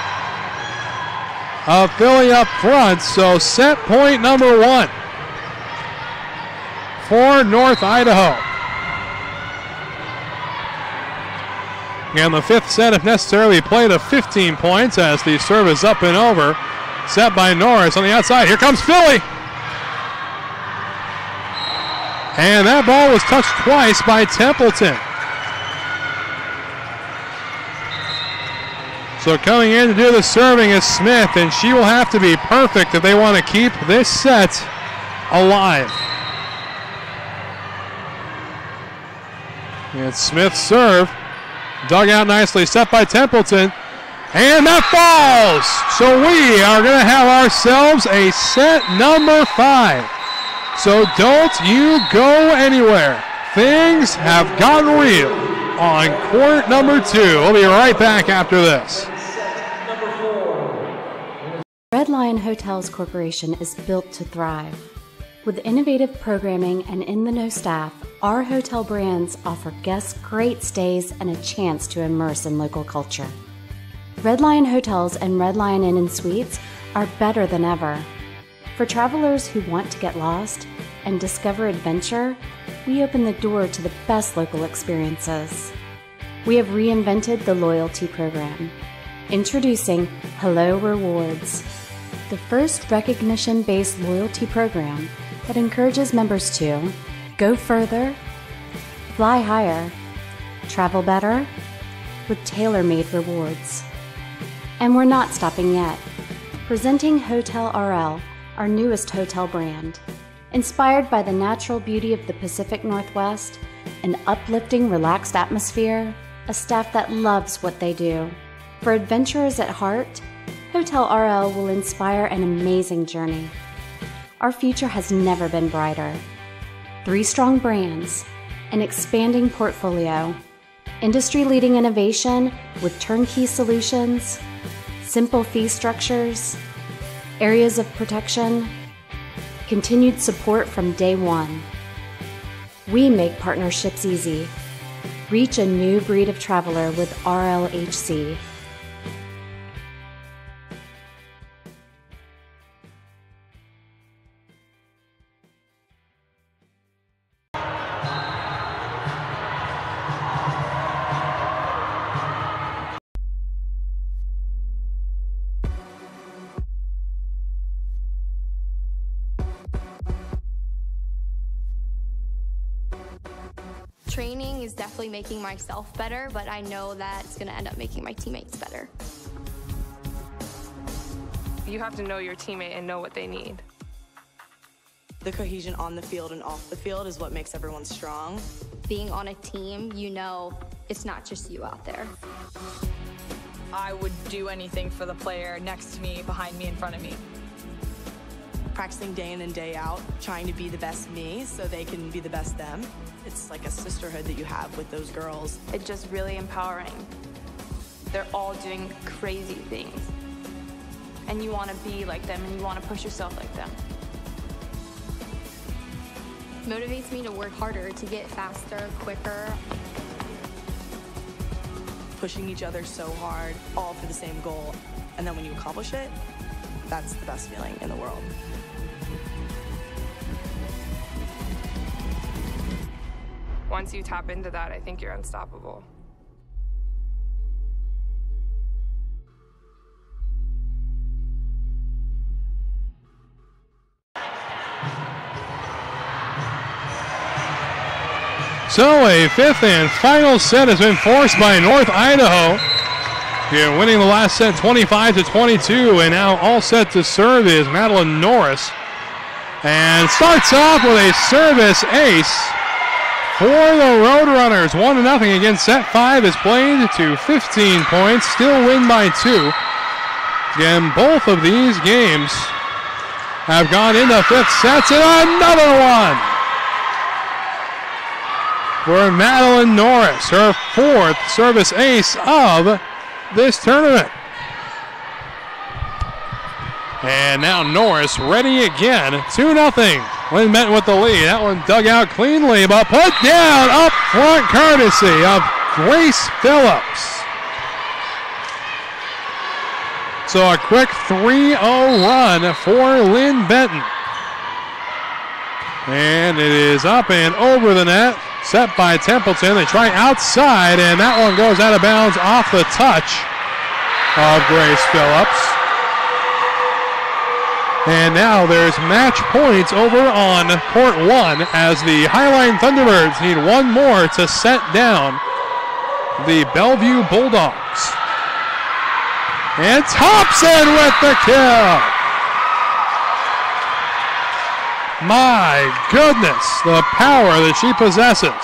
of Philly up front. So set point number 1 for North Idaho. And the 5th set, if necessarily, played to 15 points as the serve is up and over. Set by Norris on the outside. Here comes Philly. And that ball was touched twice by Templeton. So coming in to do the serving is Smith, and she will have to be perfect if they want to keep this set alive. And Smith's serve. Dug out nicely, set by Templeton, and that falls. So we are going to have ourselves a set number 5. So don't you go anywhere. Things have gotten real on court number 2. We'll be right back after this. Red Lion Hotels Corporation is built to thrive. With innovative programming and in-the-know staff, our hotel brands offer guests great stays and a chance to immerse in local culture. Red Lion Hotels and Red Lion Inn and Suites are better than ever. For travelers who want to get lost and discover adventure, we open the door to the best local experiences. We have reinvented the loyalty program. Introducing Hello Rewards, the first recognition-based loyalty program that encourages members to go further, fly higher, travel better, with tailor-made rewards. And we're not stopping yet. Presenting Hotel RL, our newest hotel brand. Inspired by the natural beauty of the Pacific Northwest, an uplifting, relaxed atmosphere, a staff that loves what they do. For adventurers at heart, Hotel RL will inspire an amazing journey. Our future has never been brighter. 3 strong brands, an expanding portfolio, industry-leading innovation with turnkey solutions, simple fee structures, areas of protection, continued support from day 1. We make partnerships easy. Reach a new breed of traveler with RLHC. Training is definitely making myself better, but I know that it's going to end up making my teammates better. You have to know your teammate and know what they need. The cohesion on the field and off the field is what makes everyone strong. Being on a team, you know it's not just you out there. I would do anything for the player next to me, behind me, in front of me. Practicing day in and day out, trying to be the best me so they can be the best them. It's like a sisterhood that you have with those girls. It's just really empowering. They're all doing crazy things. And you want to be like them and you want to push yourself like them. It motivates me to work harder, to get faster, quicker. Pushing each other so hard, all for the same goal. And then when you accomplish it, that's the best feeling in the world. Once you tap into that, I think you're unstoppable. So a fifth and final set has been forced by North Idaho. Here winning the last set 25-22, and now all set to serve is Madeline Norris. And starts off with a service ace for the Roadrunners. 1-0 against set 5 is played to 15 points, still win by 2. Again, both of these games have gone into fifth sets, and another one for Madeline Norris, her 4th service ace of this tournament. And now Norris ready again, 2-0. Linn-Benton with the lead. That one dug out cleanly, but put down up front courtesy of Grace Phillips. So a quick 3-0 run for Linn-Benton. And it is up and over the net. Set by Templeton. They try outside, and that one goes out of bounds off the touch of Grace Phillips. And now there's match points over on court 1 as the Highline Thunderbirds need one more to set down the Bellevue Bulldogs. And Thompson with the kill. My goodness, the power that she possesses.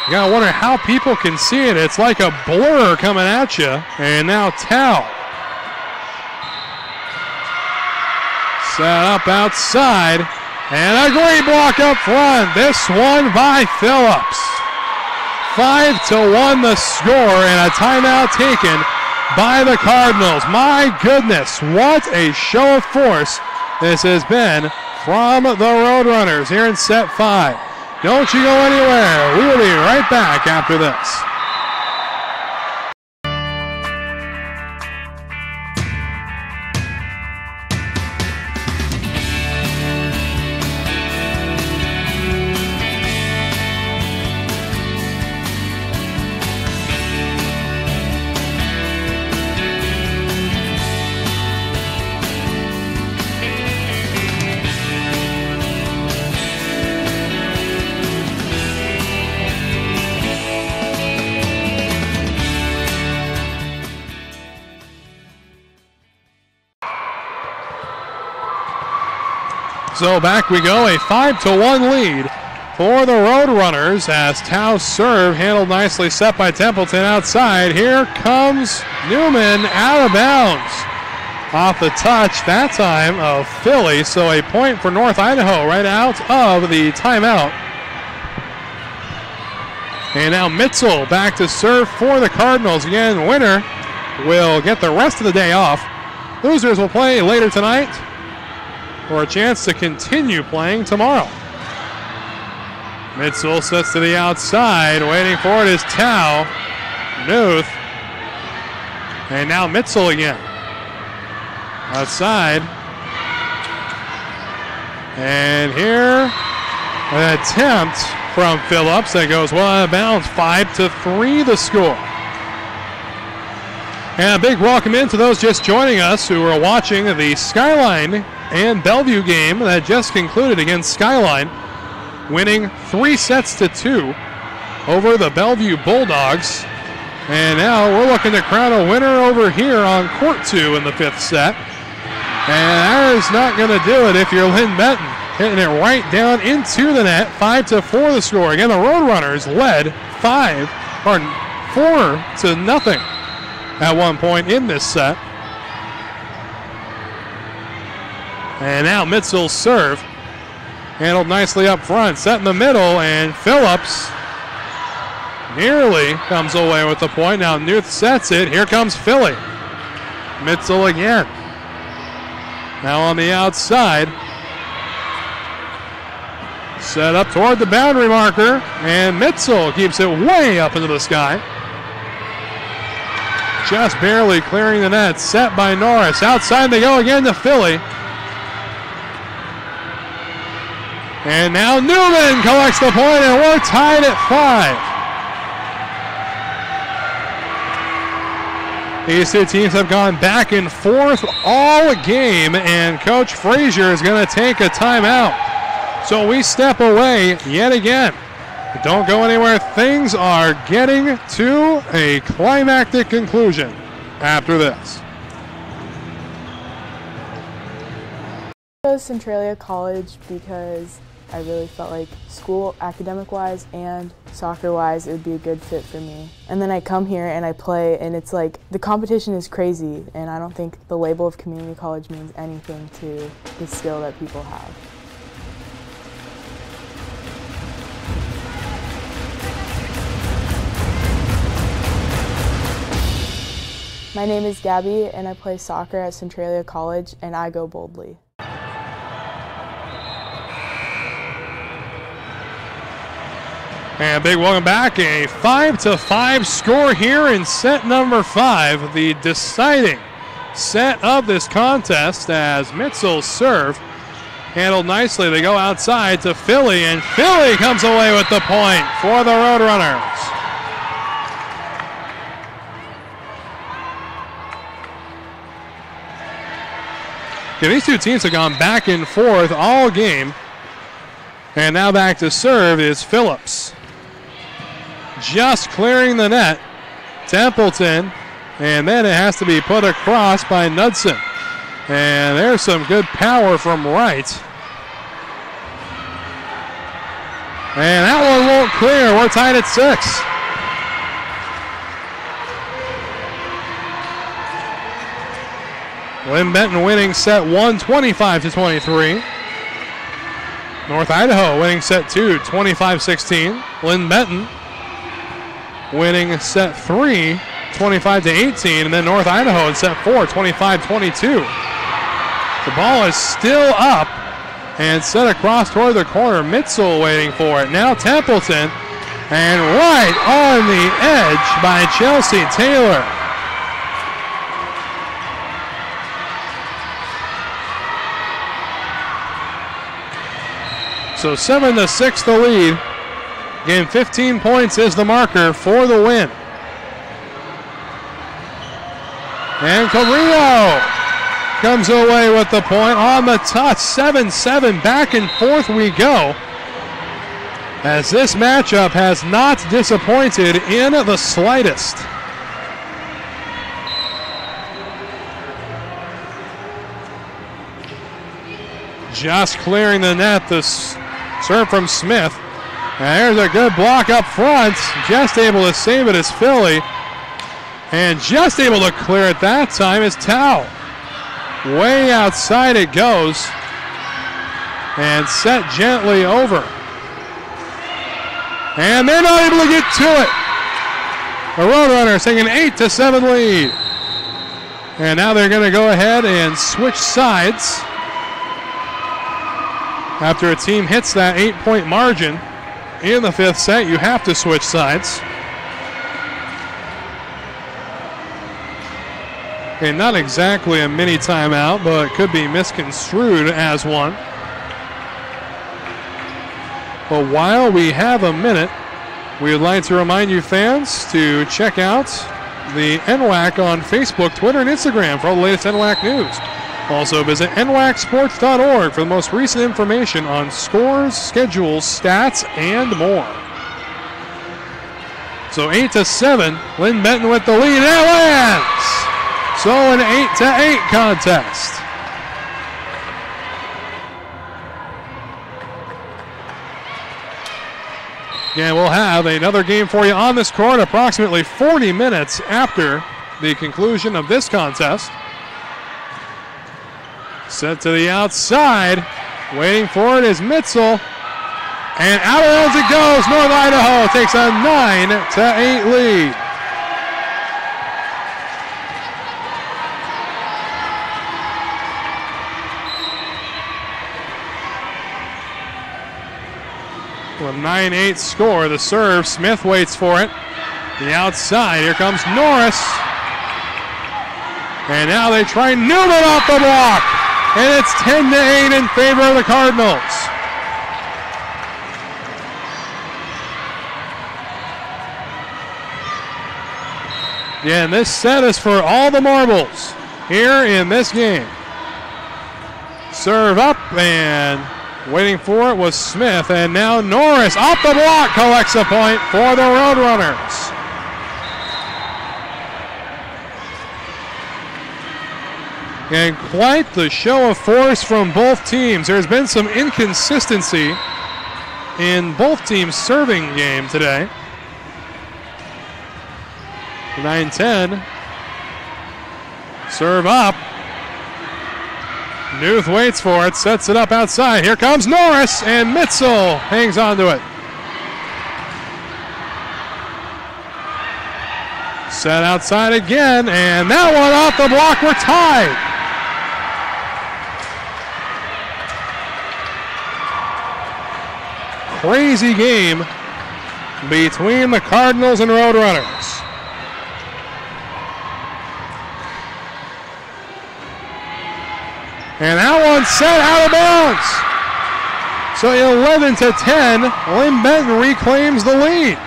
You gotta wonder how people can see it. It's like a blur coming at you. And now Tao. Set up outside. And a great block up front. This one by Phillips. 5-1 the score, and a timeout taken by the Cardinals. My goodness, what a show of force this has been from the Roadrunners here in set 5. Don't you go anywhere. We will be right back after this. So back we go, a 5-1 lead for the Roadrunners as Tao's serve handled nicely, set by Templeton outside. Here comes Newman out of bounds. Off the touch that time of Philly, so a point for North Idaho right out of the timeout. And now Mitzel back to serve for the Cardinals. Again, winner will get the rest of the day off. Losers will play later tonight for a chance to continue playing tomorrow. Mitzel sets to the outside. Waiting for it is Tao. Nuth. And now Mitzel again. Outside. And here, an attempt from Phillips that goes well out of bounds. 5-3 the score. And a big welcome in to those just joining us who are watching the Skyline and Bellevue game that just concluded against Skyline. winning 3-2 over the Bellevue Bulldogs. And now we're looking to crown a winner over here on court 2 in the 5th set. And that is not going to do it if you're Linn-Benton. Hitting it right down into the net. 5-4 the score. Again, the Roadrunners led 4-0 at one point in this set. And now Mitzel's serve. Handled nicely up front. Set in the middle, and Phillips nearly comes away with the point. Now Nuth sets it. Here comes Philly. Mitzel again. Now on the outside. Set up toward the boundary marker, and Mitzel keeps it way up into the sky. Just barely clearing the net. Set by Norris. Outside they go again to Philly. And now Newman collects the point, and we're tied at 5. These two teams have gone back and forth all game, and Coach Frazier is going to take a timeout. So we step away yet again. Don't go anywhere. Things are getting to a climactic conclusion after this. I chose Centralia College because I really felt like school, academic-wise and soccer-wise, it would be a good fit for me. And then I come here and I play, and it's like the competition is crazy, and I don't think the label of community college means anything to the skill that people have. My name is Gabby, and I play soccer at Centralia College, and I go boldly. And big welcome back. A 5-5 score here in set number 5, the deciding set of this contest as Mitzel's serve handled nicely. They go outside to Philly, and Philly comes away with the point for the Roadrunners. Okay, these two teams have gone back and forth all game. And now back to serve is Phillips. Just clearing the net. Templeton. And then it has to be put across by Knudsen. And there's some good power from right. And that one won't clear. We're tied at 6. Linn-Benton winning set 1, 25-23. North Idaho winning set 2, 25-16. Linn-Benton winning set 3, 25-18. And then North Idaho in set 4, 25-22. The ball is still up and set across toward the corner. Mitzel waiting for it. Now Templeton, and right on the edge by Chelsea Taylor. So 7-6 the lead. Again, 15 points is the marker for the win. And Carrillo comes away with the point on the touch. 7-7, back and forth we go. As this matchup has not disappointed in the slightest. Just clearing the net, this serve from Smith. And there's a good block up front. Just able to save it is Philly. And just able to clear it that time is Tao. Way outside it goes. And set gently over. And they're not able to get to it. The Roadrunners taking an 8-7 lead. And now they're going to go ahead and switch sides. After a team hits that 8-point margin in the 5th set, you have to switch sides. Okay, not exactly a mini timeout, but it could be misconstrued as one. But while we have a minute, we would like to remind you fans to check out the NWAC on Facebook, Twitter, and Instagram for all the latest NWAC news. Also visit NWACsports.org for the most recent information on scores, schedules, stats, and more. So 8-7, Linn-Benton with the lead, and it lands! So an 8-8 contest. And we'll have another game for you on this court approximately 40 minutes after the conclusion of this contest. Set to the outside. Waiting for it is Mitzel. And out of bounds it goes. North Idaho takes a 9-8 lead. With a 9-8 score, the serve, Smith waits for it. The outside, here comes Norris. And now they try Newman off the block. And it's 10-8 in favor of the Cardinals. Yeah, and this set is for all the marbles here in this game. Serve up, and waiting for it was Smith, and now Norris off the block collects a point for the Roadrunners. And quite the show of force from both teams. There's been some inconsistency in both teams' serving game today. 9-10. Serve up. Newth waits for it, sets it up outside. Here comes Norris, and Mitzel hangs on to it. Set outside again, and that one off the block. We're tied. Crazy game between the Cardinals and Roadrunners. And that one set out of bounds. So 11-10, Linn-Benton reclaims the lead.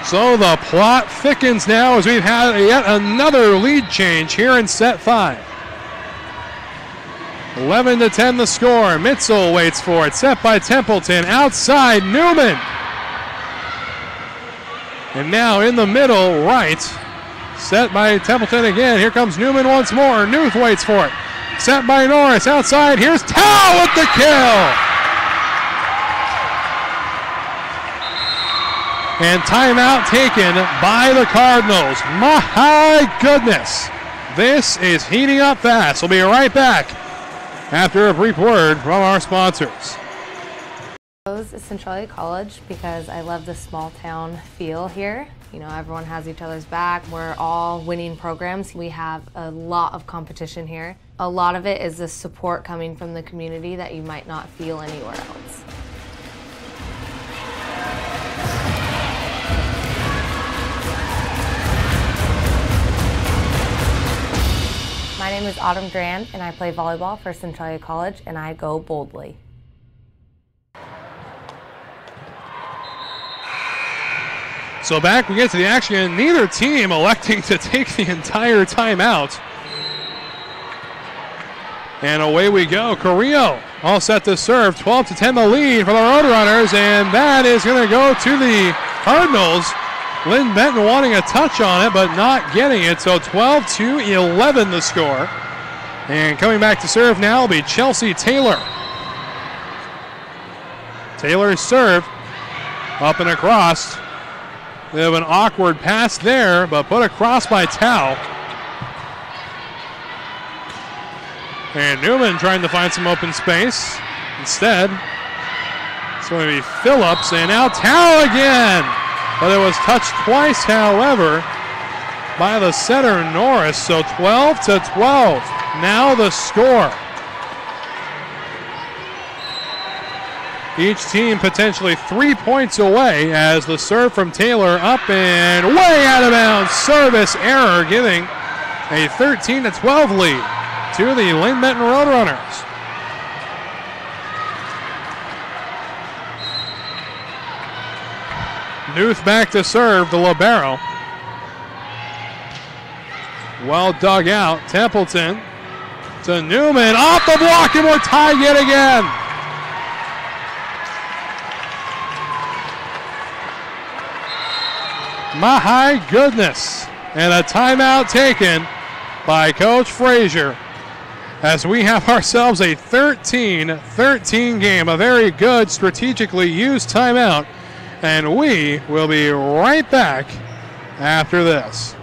So the plot thickens now as we've had yet another lead change here in set 5. 11-10 the score. Mitzel waits for it. Set by Templeton. Outside, Newman. And now in the middle, right. Set by Templeton again. Here comes Newman once more. Newth waits for it. Set by Norris. Outside. Here's Tao with the kill. And timeout taken by the Cardinals. My goodness. This is heating up fast. We'll be right back after a brief word from our sponsors. I chose Centralia College because I love the small town feel here. You know, everyone has each other's back. We're all winning programs. We have a lot of competition here. A lot of it is the support coming from the community that you might not feel anywhere else. My name is Autumn Grand, and I play volleyball for Centralia College, and I go boldly. So back we get to the action, and neither team electing to take the entire timeout. And away we go. Carrillo all set to serve. 12-10 the lead for the Roadrunners, and that is going to go to the Cardinals. Linn-Benton wanting a touch on it, but not getting it. So 12-11 the score. And coming back to serve now will be Chelsea Taylor. Taylor's serve up and across. They have an awkward pass there, but put across by Tao. And Newman trying to find some open space. Instead, it's going to be Phillips, and now Tao again. But it was touched twice, however, by the setter Norris. So 12-12. Now the score. Each team potentially 3 points away as the serve from Taylor up and way out of bounds. Service error, giving a 13-12 lead to the Linn-Benton Roadrunners. Newth back to serve, the libero. Well dug out. Templeton to Newman. Off the block, and we're tied yet again. My goodness. And a timeout taken by Coach Frazier as we have ourselves a 13-13 game. A very good strategically used timeout. And we will be right back after this.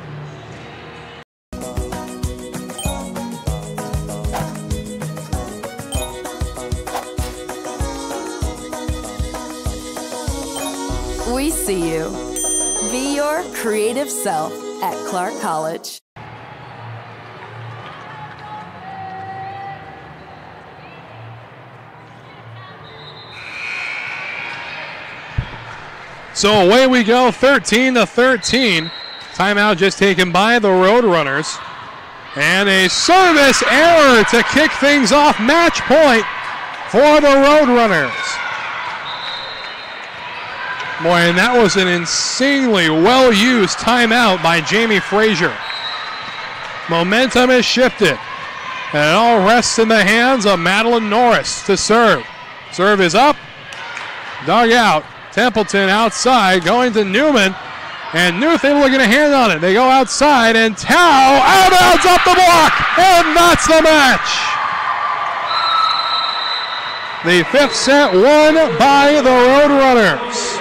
We see you. Be your creative self at Clark College. So away we go, 13-13. Timeout just taken by the Roadrunners. And a service error to kick things off. Match point for the Roadrunners. Boy, and that was an insanely well-used timeout by Jamie Frazier. Momentum is shifted. And it all rests in the hands of Madeline Norris to serve. Serve is up. Dug out. Templeton outside, going to Newman. And Newth able to get a hand on it. They go outside, and Tao out of bounds up the block. And that's the match. The fifth set won by the Roadrunners.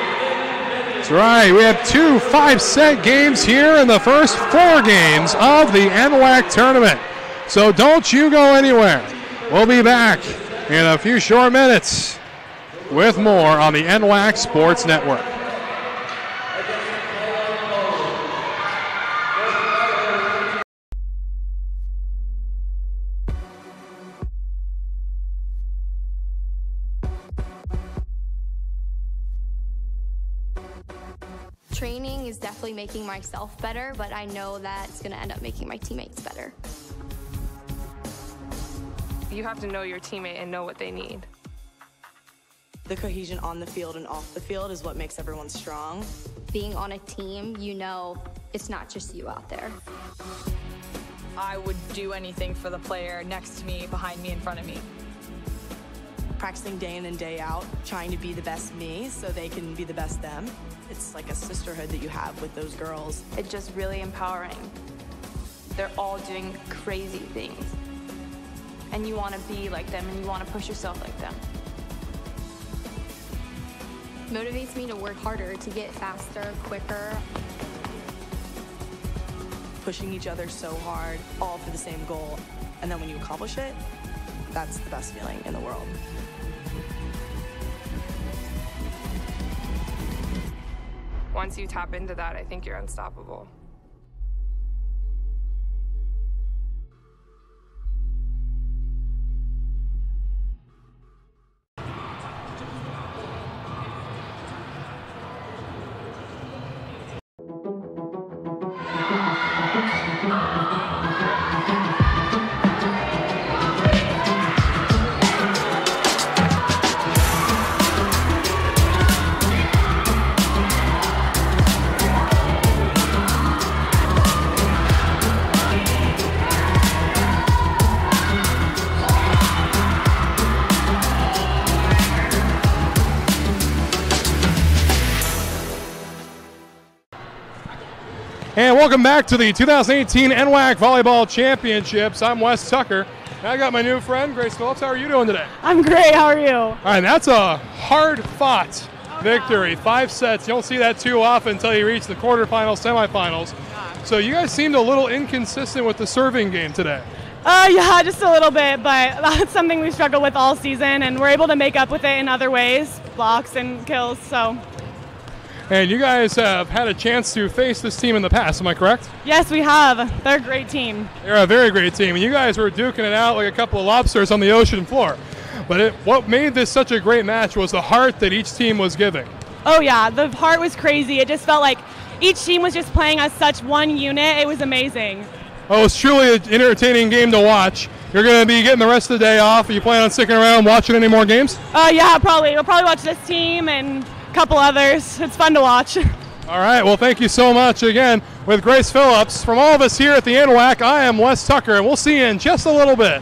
That's right, we have 2 5-set games here in the first 4 games of the NWAC tournament. So don't you go anywhere. We'll be back in a few short minutes with more on the NWAC Sports Network. Training is definitely making myself better, but I know that it's going to end up making my teammates better. You have to know your teammate and know what they need. The cohesion on the field and off the field is what makes everyone strong. Being on a team, you know it's not just you out there. I would do anything for the player next to me, behind me, in front of me. Practicing day in and day out, trying to be the best me so they can be the best them. It's like a sisterhood that you have with those girls. It's just really empowering. They're all doing crazy things. And you want to be like them, and you want to push yourself like them. Motivates me to work harder, to get faster, quicker. Pushing each other so hard, all for the same goal. And then when you accomplish it, that's the best feeling in the world. Once you tap into that, I think you're unstoppable. And welcome back to the 2018 NWAC Volleyball Championships. I'm Wes Tucker. And I got my new friend, Grace Phillips. How are you doing today? I'm great. How are you? All right, that's a hard-fought victory. 5 sets. You don't see that too often until you reach the quarterfinals, semifinals. So you guys seemed a little inconsistent with the serving game today. Yeah, just a little bit, but that's something we struggled with all season, and we're able to make up with it in other ways, blocks and kills, so. And you guys have had a chance to face this team in the past, am I correct? Yes, we have. They're a great team. They're a very great team, and you guys were duking it out like a couple of lobsters on the ocean floor. But what made this such a great match was the heart that each team was giving. Oh yeah, the heart was crazy. It just felt like each team was just playing as such one unit. It was amazing. Oh, it's truly an entertaining game to watch. You're going to be getting the rest of the day off. Are you planning on sticking around watching any more games? Yeah, probably. We'll probably watch this team and a couple others. It's fun to watch. All right, well, thank you so much again with Grace Phillips. From all of us here at the NWAC, I am Wes Tucker, and we'll see you in just a little bit.